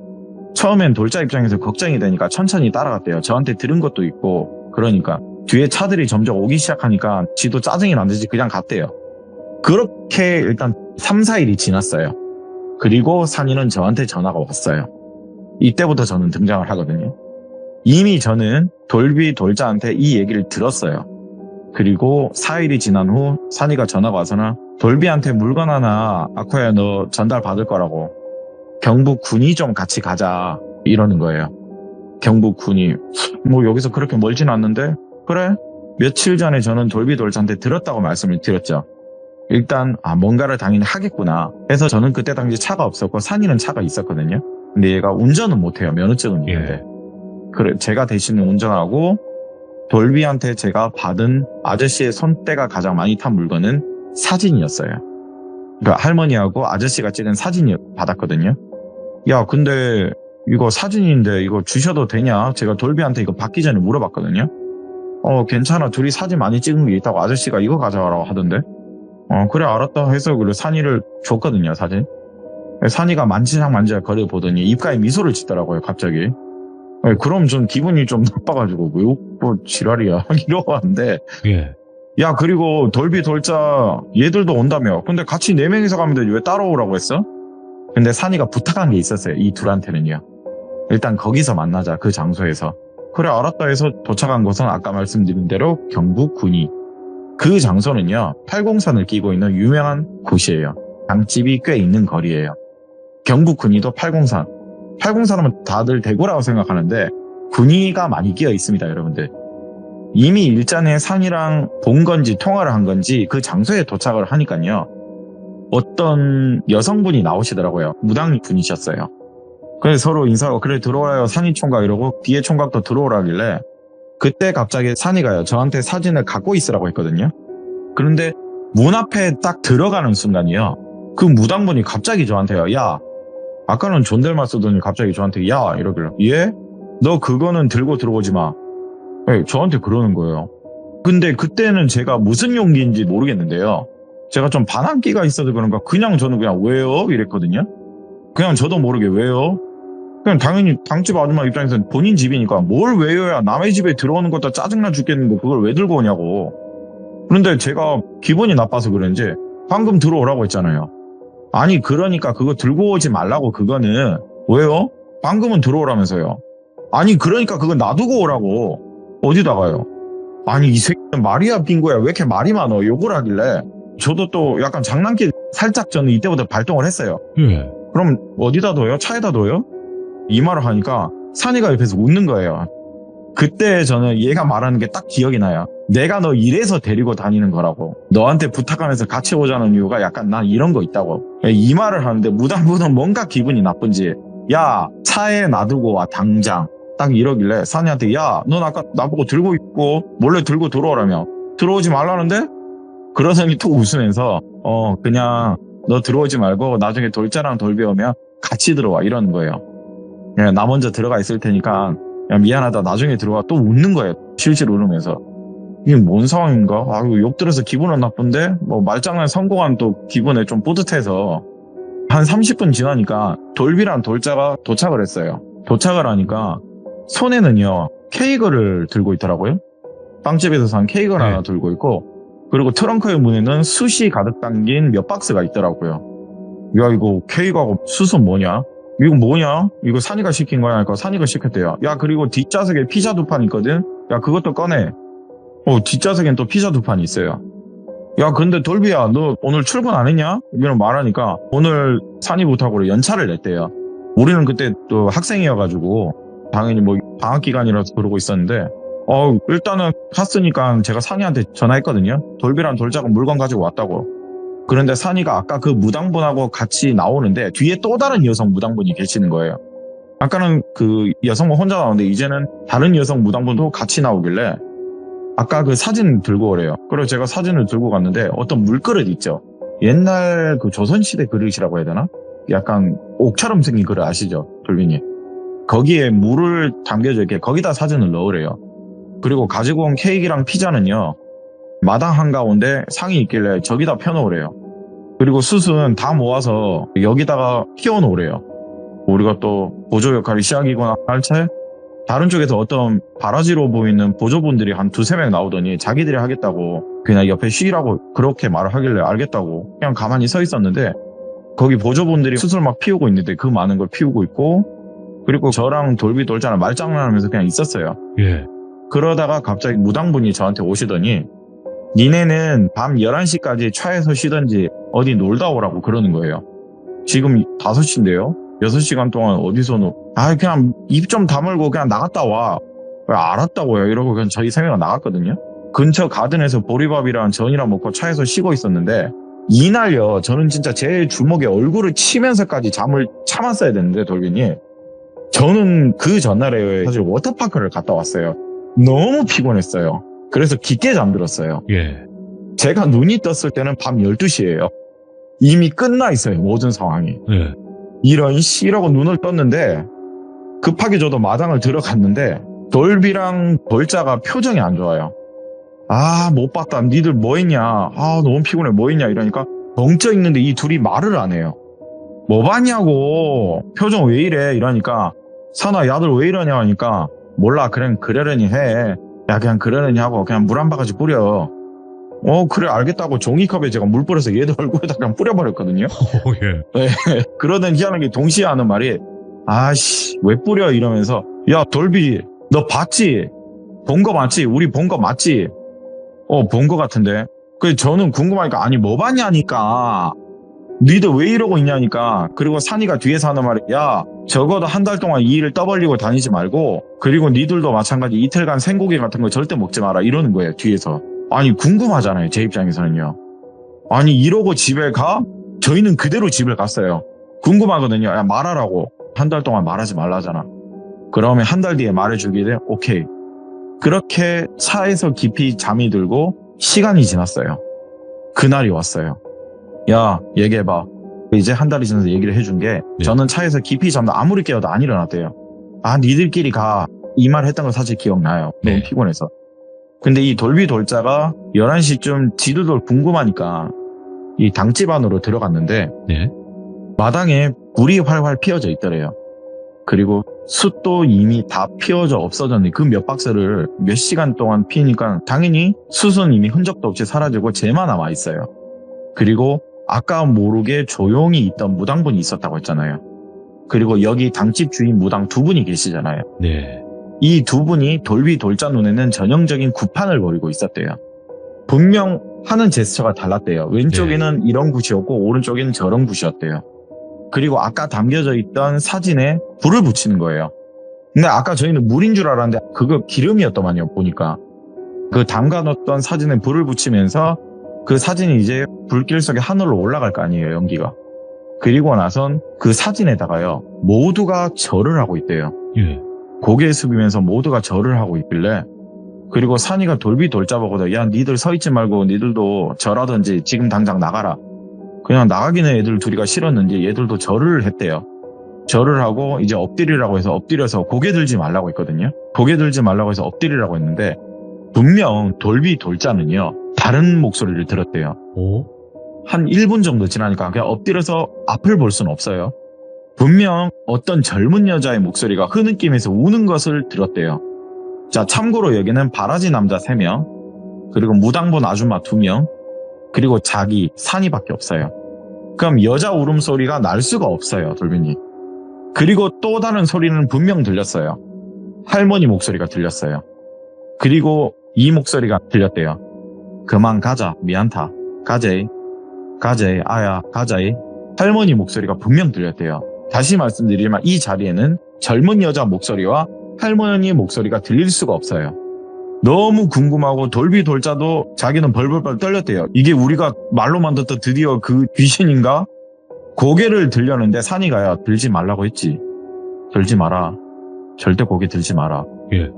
처음엔 돌자 입장에서 걱정이 되니까 천천히 따라갔대요. 저한테 들은 것도 있고 그러니까 뒤에 차들이 점점 오기 시작하니까 지도 짜증이 나는지 그냥 갔대요. 그렇게 일단 3, 4일이 지났어요. 그리고 산이는 저한테 전화가 왔어요. 이때부터 저는 등장을 하거든요. 이미 저는 돌비 돌자한테 이 얘기를 들었어요. 그리고 4일이 지난 후 산이가 전화가 와서는 돌비한테 물건 하나 아쿠아야 너 전달 받을 거라고 경북 군이 좀 같이 가자 이러는 거예요. 경북 군이 뭐 여기서 그렇게 멀진 않는데 그래 며칠 전에 저는 돌비 돌자한테 들었다고 말씀을 드렸죠. 일단 뭔가를 당연히 하겠구나 해서 저는 그때 당시 차가 없었고 산이는 차가 있었거든요. 근데 얘가 운전은 못해요. 면허증은 있는데 그래 제가 대신 운전하고 돌비한테 제가 받은 아저씨의 손때가 가장 많이 탄 물건은 사진이었어요. 그러니까 할머니하고 아저씨가 찍은 사진이 받았거든요. 야 근데 이거 사진인데 이거 주셔도 되냐? 제가 돌비한테 이거 받기 전에 물어봤거든요. 괜찮아 둘이 사진 많이 찍은 게 있다고 아저씨가 이거 가져가라고 하던데. 그래 알았다 해서 그리고 산이를 줬거든요 사진. 산이가 만지작 만지작 거려 보더니 입가에 미소를 짓더라고요 갑자기. 그럼 전 기분이 좀 나빠가지고 뭐 지랄이야 이러고 왔는데 야 그리고 돌비 돌자 얘들도 온다며 근데 같이 4명이서 가면 되지 왜 따라오라고 했어? 근데 산이가 부탁한 게 있었어요 이 둘한테는요. 일단 거기서 만나자 그 장소에서. 그래 알았다 해서 도착한 곳은 아까 말씀드린 대로 경북 군위. 그 장소는요 803을 끼고 있는 유명한 곳이에요. 장집이 꽤 있는 거리예요. 경북 군위도 803. 803하면 다들 대구라고 생각하는데 군위가 많이 끼어 있습니다 여러분들. 이미 일전에 산이랑 본 건지 통화를 한 건지 그 장소에 도착을 하니까요 어떤 여성분이 나오시더라고요. 무당분이셨어요. 그래서 서로 인사하고 그래 들어와요 산이 총각 이러고 뒤에 총각도 들어오라길래 그때 갑자기 산이가요 저한테 사진을 갖고 있으라고 했거든요. 그런데 문 앞에 딱 들어가는 순간이요 그 무당분이 갑자기 저한테요 야 아까는 존댓말 쓰더니 갑자기 저한테 야 이러길래 예? 너 그거는 들고 들어오지 마. 저한테 그러는 거예요. 근데 그때는 제가 무슨 용기인지 모르겠는데요. 제가 좀 반항기가 있어서 그런가 그냥 저는 그냥 왜요? 이랬거든요. 그냥 저도 모르게 왜요? 그냥 당연히 당집 아줌마 입장에서는 본인 집이니까 뭘 왜요야 남의 집에 들어오는 것도 짜증나 죽겠는데 그걸 왜 들고 오냐고. 그런데 제가 기분이 나빠서 그런지 방금 들어오라고 했잖아요. 아니 그러니까 그거 들고 오지 말라고 그거는 왜요? 방금은 들어오라면서요. 아니 그러니까 그거 놔두고 오라고. 어디다가요? 아니 이 새끼는 말이야 빙고야 왜 이렇게 말이 많어 욕을 하길래 저도 또 약간 장난기 살짝 저는 이때부터 발동을 했어요. 그럼 어디다 둬요? 차에다 둬요? 이 말을 하니까 산이가 옆에서 웃는 거예요. 그때 저는 얘가 말하는 게 딱 기억이 나요. 내가 너 이래서 데리고 다니는 거라고. 너한테 부탁하면서 같이 오자는 이유가 약간 난 이런 거 있다고. 이 말을 하는데 무당분은 뭔가 기분이 나쁜지 야 차에 놔두고 와 당장. 딱 이러길래 산이한테 야 넌 아까 나보고 들고 있고 몰래 들고 들어오라며 들어오지 말라는데? 그러더니 또 웃으면서 그냥 너 들어오지 말고 나중에 돌자랑 돌비 오면 같이 들어와 이러는 거예요. 나 먼저 들어가 있을 테니까 야 미안하다 나중에 들어와. 또 웃는 거예요. 실실 웃으면서. 이게 뭔 상황인가? 이거 욕 들어서 기분은 나쁜데 뭐 말장난 성공한 또 기분에 좀 뿌듯해서 한 30분 지나니까 돌비랑 돌자가 도착을 했어요. 도착을 하니까 손에는요 케이크를 들고 있더라고요. 빵집에서 산 케이크를 하나 들고 있고 그리고 트렁크의 문에는 숯이 가득 담긴 몇 박스가 있더라고요. 야 이거 케이크하고 숯은 뭐냐? 이거 뭐냐? 이거 산이가 시킨 거야? 하니까 산이가 시켰대요. 야 그리고 뒷좌석에 피자 2판 있거든? 야 그것도 꺼내. 뒷좌석엔 또 피자 2판이 있어요. 야 근데 돌비야 너 오늘 출근 안 했냐? 이런 말하니까 오늘 산이 부탁으로 연차를 냈대요. 우리는 그때 또 학생이어가지고 당연히 뭐 방학 기간이라서 그러고 있었는데 일단은 갔으니까 제가 산이한테 전화했거든요. 돌비랑 돌자가 물건 가지고 왔다고. 그런데 산이가 아까 그 무당분하고 같이 나오는데 뒤에 또 다른 여성 무당분이 계시는 거예요. 아까는 그 여성분 혼자 나오는데 이제는 다른 여성 무당분도 같이 나오길래 아까 그 사진 들고 오래요. 그래서 제가 사진을 들고 갔는데 어떤 물그릇 있죠. 옛날 그 조선시대 그릇이라고 해야 되나? 약간 옥처럼 생긴 그릇 아시죠? 돌빈이. 거기에 물을 담겨져 이렇게 거기다 사진을 넣으래요. 그리고 가지고 온 케이크랑 피자는요. 마당 한가운데 상이 있길래 저기다 펴놓으래요. 그리고 숯은 다 모아서 여기다가 피워놓으래요. 우리가 또 보조 역할이 시작이거나 할 때 다른 쪽에서 어떤 바라지로 보이는 보조분들이 한 두세 명 나오더니 자기들이 하겠다고 그냥 옆에 쉬라고 그렇게 말을 하길래 알겠다고 그냥 가만히 서 있었는데 거기 보조분들이 숯을 막 피우고 있는데 그 많은 걸 피우고 있고 그리고 저랑 돌비 돌자랑 말장난하면서 그냥 있었어요. 예. 그러다가 갑자기 무당분이 저한테 오시더니 니네는 밤 11시까지 차에서 쉬던지 어디 놀다 오라고 그러는 거예요. 지금 5시인데요? 6시간 동안 어디서 그냥 입 좀 다물고 그냥 나갔다 와. 왜 알았다고요? 이러고 그냥 저희 3명은 나갔거든요. 근처 가든에서 보리밥이랑 전이랑 먹고 차에서 쉬고 있었는데 이날요 저는 진짜 제 주먹에 얼굴을 치면서까지 잠을 참았어야 되는데 돌빈이 저는 그 전날에 사실 워터파크를 갔다 왔어요. 너무 피곤했어요. 그래서 깊게 잠들었어요. 예. 제가 눈이 떴을 때는 밤 12시예요. 이미 끝나 있어요. 모든 상황이. 예. 이런 씨라고 눈을 떴는데 급하게 저도 마당을 들어갔는데 돌비랑 돌자가 표정이 안 좋아요. 못 봤다. 니들 뭐 했냐. 너무 피곤해. 뭐 했냐 이러니까 벙쪄 있는데 이 둘이 말을 안 해요. 뭐 봤냐고. 표정 왜 이래 이러니까 산아 야들 왜 이러냐 하니까 몰라 그냥 그러려니 해. 야 그냥 그러려니 하고 그냥 물 한 바가지 뿌려. 그래 알겠다고 종이컵에 제가 물 뿌려서 얘들 얼굴에다 그냥 뿌려버렸거든요. 예. 그러던 희한하게 동시에 하는 말이 아씨 왜 뿌려 이러면서 야 돌비 너 봤지? 본 거 맞지? 우리 본 거 맞지? 본 거 같은데. 그래서 저는 궁금하니까 아니 뭐 봤냐니까 니들 왜 이러고 있냐니까. 그리고 산이가 뒤에서 하는 말이 야 적어도 한 달 동안 이 일을 떠벌리고 다니지 말고 그리고 니들도 마찬가지 이틀간 생고기 같은 거 절대 먹지 마라 이러는 거예요 뒤에서. 아니 궁금하잖아요 제 입장에서는요. 아니 이러고 집에 가? 저희는 그대로 집을 갔어요. 궁금하거든요. 야 말하라고. 한 달 동안 말하지 말라잖아. 그러면 한 달 뒤에 말해주기를 오케이. 그렇게 차에서 깊이 잠이 들고 시간이 지났어요. 그날이 왔어요. 야 얘기해봐. 이제 한 달이 지나서 얘기를 해준 게 저는 차에서 깊이 잠다 아무리 깨워도 안 일어났대요. 니들끼리 가. 이 말 했던 거 사실 기억나요. 너무 피곤해서. 근데 이 돌비 돌자가 11시쯤 지들도 궁금하니까 이 당집 안으로 들어갔는데 네. 마당에 불이 활활 피어져 있더래요. 그리고 숯도 이미 다 피어져 없어졌는데 그 몇 박스를 몇 시간 동안 피니까 당연히 숯은 이미 흔적도 없이 사라지고 재만 남아 있어요. 그리고 아까 모르게 조용히 있던 무당분이 있었다고 했잖아요. 그리고 여기 당집 주인 무당 2분이 계시잖아요. 네. 이 2분이 돌비 돌자 눈에는 전형적인 구판을 벌이고 있었대요. 분명 하는 제스처가 달랐대요. 왼쪽에는 이런 굿이었고 오른쪽에는 저런 굿이었대요. 그리고 아까 담겨져 있던 사진에 불을 붙이는 거예요. 근데 아까 저희는 물인 줄 알았는데 그거 기름이었더만요. 보니까 그 담가놓던 사진에 불을 붙이면서 그 사진이 이제 불길 속에 하늘로 올라갈 거 아니에요. 연기가. 그리고 나선 그 사진에다가요 모두가 절을 하고 있대요. 예. 고개 숙이면서 모두가 절을 하고 있길래 그리고 산이가 돌비 돌자보고도 야 니들 서 있지 말고 니들도 절하든지 지금 당장 나가라. 그냥 나가기는 애들 둘이가 싫었는지 얘들도 절을 했대요. 절을 하고 이제 엎드리라고 해서 엎드려서 고개 들지 말라고 했거든요. 고개 들지 말라고 해서 엎드리라고 했는데 분명 돌비 돌자는요 다른 목소리를 들었대요. 한 1분 정도 지나니까 그냥 엎드려서 앞을 볼 수는 없어요. 분명 어떤 젊은 여자의 목소리가 흐느끼면서 우는 것을 들었대요. 자, 참고로 여기는 바라지 남자 3명, 그리고 무당본 아줌마 2명, 그리고 자기, 산이밖에 없어요. 그럼 여자 울음소리가 날 수가 없어요, 돌빈이. 그리고 또 다른 소리는 분명 들렸어요. 할머니 목소리가 들렸어요. 그리고 이 목소리가 들렸대요. 그만 가자, 미안타. 가재이, 아야, 가자이. 할머니 목소리가 분명 들렸대요. 다시 말씀드리지만 이 자리에는 젊은 여자 목소리와 할머니 목소리가 들릴 수가 없어요. 너무 궁금하고 돌비 돌자도 자기는 벌벌벌 떨렸대요. 이게 우리가 말로만 듣던 드디어 그 귀신인가? 고개를 들려는데 산이가야 들지 말라고 했지. 들지 마라. 절대 고개 들지 마라. 예.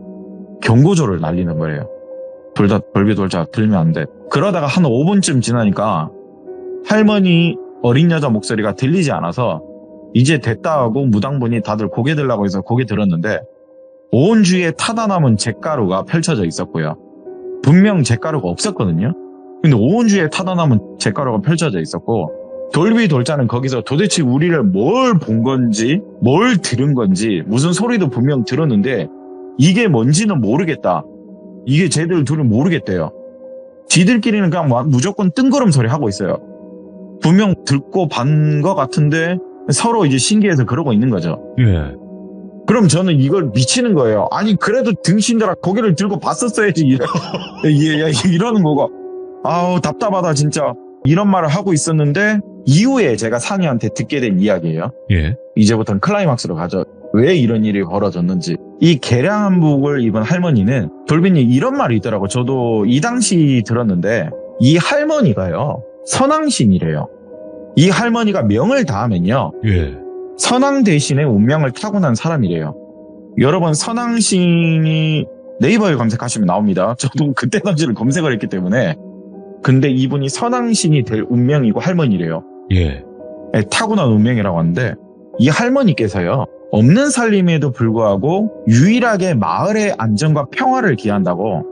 경고조를 날리는 거예요. 돌비 돌자 들면 안 돼. 그러다가 한 5분쯤 지나니까 할머니 어린 여자 목소리가 들리지 않아서 이제 됐다 하고 무당분이 다들 고개 들라고 해서 고개 들었는데 온 주위에 타다 남은 잿가루가 펼쳐져 있었고요. 분명 잿가루가 없었거든요. 근데 온 주위에 타다 남은 잿가루가 펼쳐져 있었고 돌비 돌자는 거기서 도대체 우리를 뭘 본 건지 뭘 들은 건지 무슨 소리도 분명 들었는데 이게 뭔지는 모르겠다. 이게 쟤들 둘은 모르겠대요. 지들끼리는 그냥 무조건 뜬구름 소리 하고 있어요. 분명 듣고 반 것 같은데 서로 이제 신기해서 그러고 있는 거죠. 예. 그럼 저는 이걸 미치는 거예요. 아니 그래도 등신들아 고개를 들고 봤었어야지 이러는 거고. 아우 답답하다 진짜. 이런 말을 하고 있었는데 이후에 제가 산이한테 듣게 된 이야기예요. 예. 이제부터는 클라이막스로 가죠. 왜 이런 일이 벌어졌는지. 이 개량 한복을 입은 할머니는 돌비님 이런 말이 있더라고. 저도 이 당시 들었는데 이 할머니가요 선왕신이래요. 이 할머니가 명을 다하면요 예. 선왕 대신에 운명을 타고난 사람이래요. 여러분 선왕신이 네이버에 검색하시면 나옵니다. 저도 그때 당시를 검색을 했기 때문에. 근데 이분이 선왕신이 될 운명이고 할머니래요. 예. 네, 타고난 운명이라고 하는데 이 할머니께서요 없는 살림에도 불구하고 유일하게 마을의 안정과 평화를 기한다고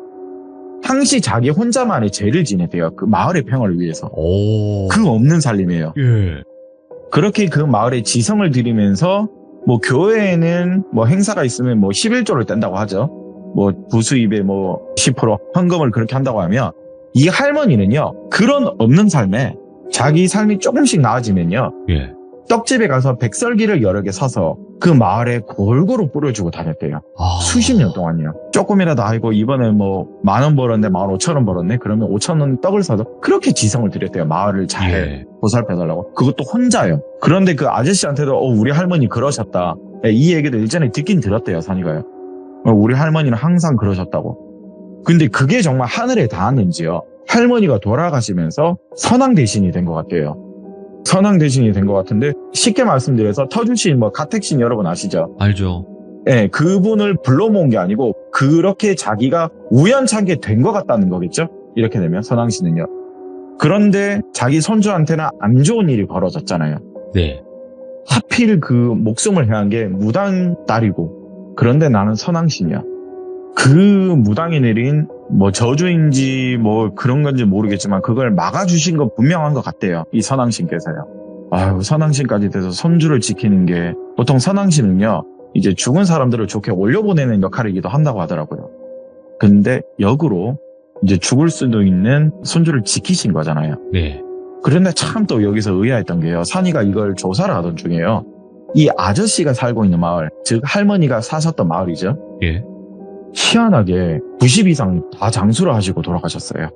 항시 자기 혼자만의 죄를 지내대요. 그 마을의 평화를 위해서. 오. 그 없는 살림이에요. 예. 그렇게 그 마을에 지성을 들이면서 뭐 교회에는 뭐 행사가 있으면 뭐 11조를 뗀다고 하죠. 뭐 부수입에 뭐 10% 헌금을 그렇게 한다고 하면 이 할머니는요 그런 없는 삶에 자기 삶이 조금씩 나아지면요 예. 떡집에 가서 백설기를 여러 개 사서 그 마을에 골고루 뿌려주고 다녔대요. 아. 수십 년 동안요. 조금이라도 아이고 이번에 뭐 10,000원 벌었네 15,000원 벌었네 그러면 5,000원 떡을 사서 그렇게 지성을 드렸대요. 마을을 잘 예. 보살펴달라고. 그것도 혼자요. 그런데 그 아저씨한테도 우리 할머니 그러셨다. 이 얘기도 일전에 듣긴 들었대요. 산이가요. 우리 할머니는 항상 그러셨다고. 근데 그게 정말 하늘에 닿았는지요. 할머니가 돌아가시면서 선왕 대신이 된 것 같아요. 선왕 대신이 된 것 같은데 쉽게 말씀드려서 터주신 뭐 가택신 여러분 아시죠? 알죠. 예, 그분을 불러 모은 게 아니고 그렇게 자기가 우연찮게 된 것 같다는 거겠죠? 이렇게 되면 선왕신은요. 그런데 자기 손주한테는 안 좋은 일이 벌어졌잖아요. 네. 하필 그 목숨을 해한 게 무당 딸이고 그런데 나는 선왕신이야. 그 무당이 내린 뭐 저주인지 뭐 그런 건지 모르겠지만 그걸 막아주신 건 분명한 것 같대요. 이 선왕신께서요. 아유 선왕신까지 돼서 손주를 지키는 게 보통 선왕신은요 이제 죽은 사람들을 좋게 올려보내는 역할이기도 한다고 하더라고요. 근데 역으로 이제 죽을 수도 있는 손주를 지키신 거잖아요. 네. 그런데 참 또 여기서 의아했던 게요. 산이가 이걸 조사를 하던 중에요. 이 아저씨가 살고 있는 마을, 즉 할머니가 사셨던 마을이죠. 예. 희한하게 90 이상 다 장수를 하시고 돌아가셨어요.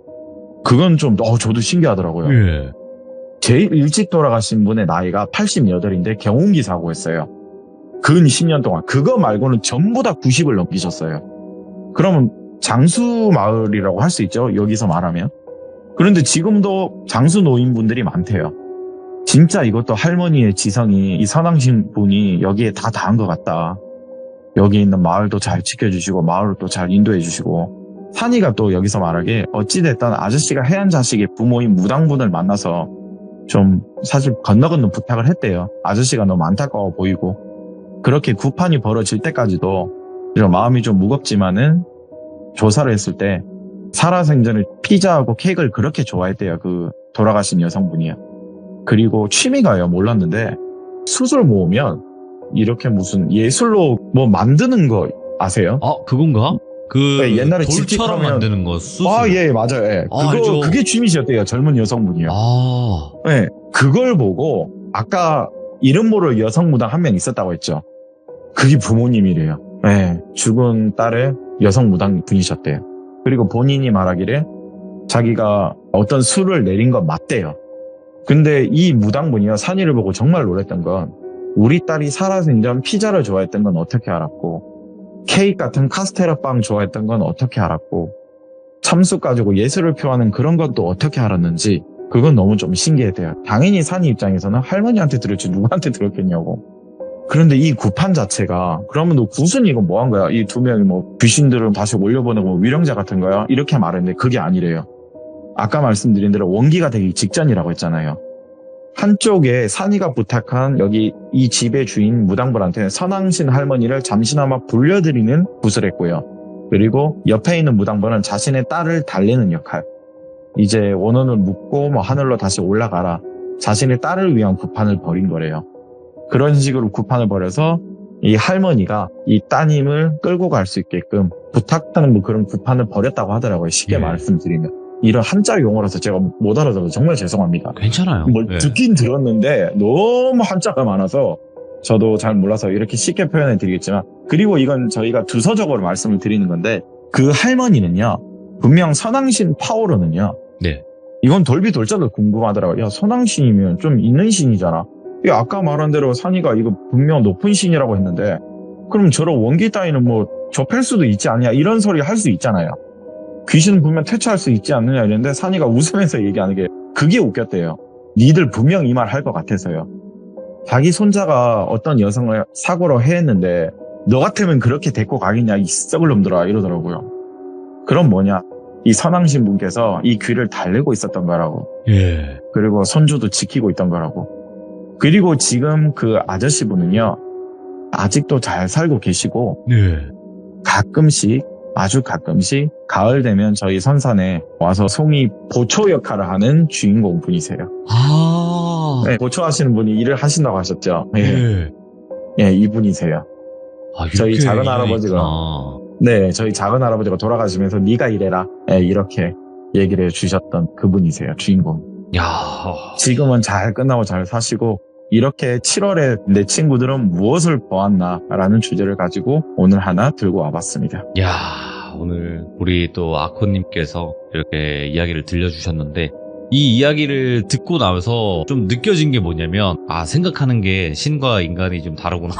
그건 좀 저도 신기하더라고요. 예. 제일 일찍 돌아가신 분의 나이가 88인데 경운기 사고했어요. 근 10년 동안. 그거 말고는 전부 다 90을 넘기셨어요. 그러면 장수 마을이라고 할 수 있죠. 여기서 말하면. 그런데 지금도 장수 노인분들이 많대요. 진짜 이것도 할머니의 지성이 이 선왕신 분이 여기에 다 닿은 것 같다. 여기 있는 마을도 잘 지켜주시고 마을을 또 잘 인도해 주시고 산이가 또 여기서 말하길 어찌됐든 아저씨가 해안 자식의 부모인 무당분을 만나서 좀 사실 건너건너 부탁을 했대요. 아저씨가 너무 안타까워 보이고 그렇게 구판이 벌어질 때까지도 마음이 좀 무겁지만은 조사를 했을 때 살아생전에 피자하고 케이크를 그렇게 좋아했대요. 그 돌아가신 여성분이요. 그리고 취미가요. 몰랐는데 숯을 모으면 이렇게 무슨 예술로 뭐 만드는 거 아세요? 아, 그건가? 그 네, 옛날에 돌처럼 집집하면 만드는 거 숯. 예, 맞아요. 예. 아, 알죠. 그게 취미셨대요. 젊은 여성분이요. 아. 네, 그걸 보고 아까 이름 모를 여성 무당 한 명 있었다고 했죠. 그게 부모님이래요. 네, 죽은 딸의 여성 무당 분이셨대요. 그리고 본인이 말하기를 자기가 어떤 수를 내린 건 맞대요. 근데 이 무당분이요. 산이를 보고 정말 놀랐던 건 우리 딸이 살아생전 피자를 좋아했던 건 어떻게 알았고 케이크 같은 카스테라 빵 좋아했던 건 어떻게 알았고 참숯 가지고 예술을 표하는 그런 것도 어떻게 알았는지 그건 너무 좀 신기했대요. 당연히 산이 입장에서는 할머니한테 들었지 누구한테 들었겠냐고. 그런데 이 구판 자체가 그러면 너 구순 이건 뭐 한 거야? 이 두 명이 뭐 귀신들을 다시 올려보내고 위령자 같은 거야? 이렇게 말했는데 그게 아니래요. 아까 말씀드린 대로 원기가 되기 직전이라고 했잖아요. 한쪽에 산이가 부탁한 여기 이 집의 주인 무당벌한테 선왕신 할머니를 잠시나마 불려드리는 굿을 했고요. 그리고 옆에 있는 무당벌은 자신의 딸을 달래는 역할. 이제 원혼을 묻고 뭐 하늘로 다시 올라가라. 자신의 딸을 위한 구판을 벌인 거래요. 그런 식으로 구판을 벌여서 이 할머니가 이 따님을 끌고 갈 수 있게끔 부탁하는 뭐 그런 구판을 벌였다고 하더라고요. 쉽게 예. 말씀드리면. 이런 한자 용어라서 제가 못 알아들어서 정말 죄송합니다. 괜찮아요. 뭐 예. 듣긴 들었는데 너무 한자가 많아서 저도 잘 몰라서 이렇게 쉽게 표현해 드리겠지만, 그리고 이건 저희가 두서적으로 말씀을 드리는 건데, 그 할머니는요 분명 선왕신 파워로는요, 네. 이건 돌비 돌자도 궁금하더라고요. 야, 선왕신이면 좀 있는 신이잖아. 야, 아까 말한 대로 산이가 이거 분명 높은 신이라고 했는데, 그럼 저런 원기 따위는 뭐 접할 수도 있지 않냐, 이런 소리 할 수 있잖아요. 귀신은 분명 퇴치할 수 있지 않느냐 이랬는데, 산이가 웃으면서 얘기하는 게 그게 웃겼대요. 니들 분명 이 말 할 것 같아서요. 자기 손자가 어떤 여성을 사고로 해했는데 너 같으면 그렇게 데리고 가겠냐, 이 썩을 놈들아, 이러더라고요. 그럼 뭐냐, 이 선왕신 분께서 이 귀를 달래고 있었던 거라고. 예. 그리고 손주도 지키고 있던 거라고. 그리고 지금 그 아저씨 분은요 아직도 잘 살고 계시고, 네. 가끔씩, 아주 가끔씩 가을 되면 저희 선산에 와서 송이 보초 역할을 하는 주인공 분이세요. 아. 네, 보초 하시는 분이 일을 하신다고 하셨죠. 예, 예. 예, 이분이세요. 아, 저희 이렇게 작은 인연이 할아버지가 있구나. 네, 저희 작은 할아버지가 돌아가시면서 네가 일해라, 예, 이렇게 얘기를 해주셨던 그분이세요, 주인공. 야. 지금은 잘 끝나고 잘 사시고, 이렇게 7월에 내 친구들은 무엇을 보았나라는 주제를 가지고 오늘 하나 들고 와봤습니다. 야, 오늘 우리 또 아코님께서 이렇게 이야기를 들려주셨는데, 이 이야기를 듣고 나서 좀 느껴진 게 뭐냐면, 아, 생각하는 게 신과 인간이 좀 다르구나.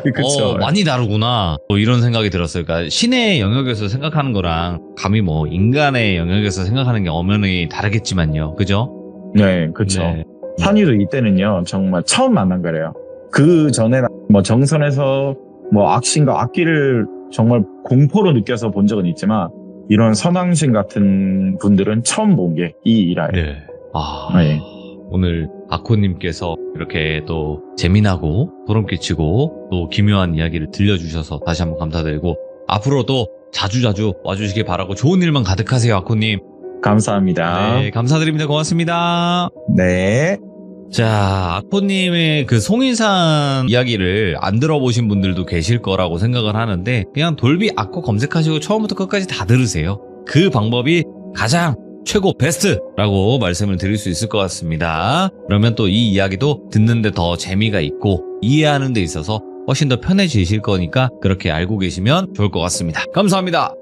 그쵸. 많이 다르구나. 이런 생각이 들었어요. 그러니까 신의 영역에서 생각하는 거랑 감히 뭐 인간의 영역에서 생각하는 게 엄연히 다르겠지만요. 그죠? 네, 그쵸. 네. 산이도 이때는요 정말 처음 만난 거래요. 그 전에는 뭐 정선에서 뭐 악신과 악기를 정말 공포로 느껴서 본 적은 있지만, 이런 선왕신 같은 분들은 처음 본 게 이 일화예요. 네. 아, 네. 오늘 아코님께서 이렇게 또 재미나고 소름 끼치고 또 기묘한 이야기를 들려주셔서 다시 한번 감사드리고, 앞으로도 자주자주 와주시길 바라고 좋은 일만 가득하세요, 아코님. 감사합니다. 네, 감사드립니다. 고맙습니다. 네. 자, 아코님의 그 송인산 이야기를 안 들어보신 분들도 계실 거라고 생각을 하는데, 그냥 돌비 아코 검색하시고 처음부터 끝까지 다 들으세요. 그 방법이 가장 최고 베스트라고 말씀을 드릴 수 있을 것 같습니다. 그러면 또 이 이야기도 듣는데 더 재미가 있고 이해하는 데 있어서 훨씬 더 편해지실 거니까 그렇게 알고 계시면 좋을 것 같습니다. 감사합니다.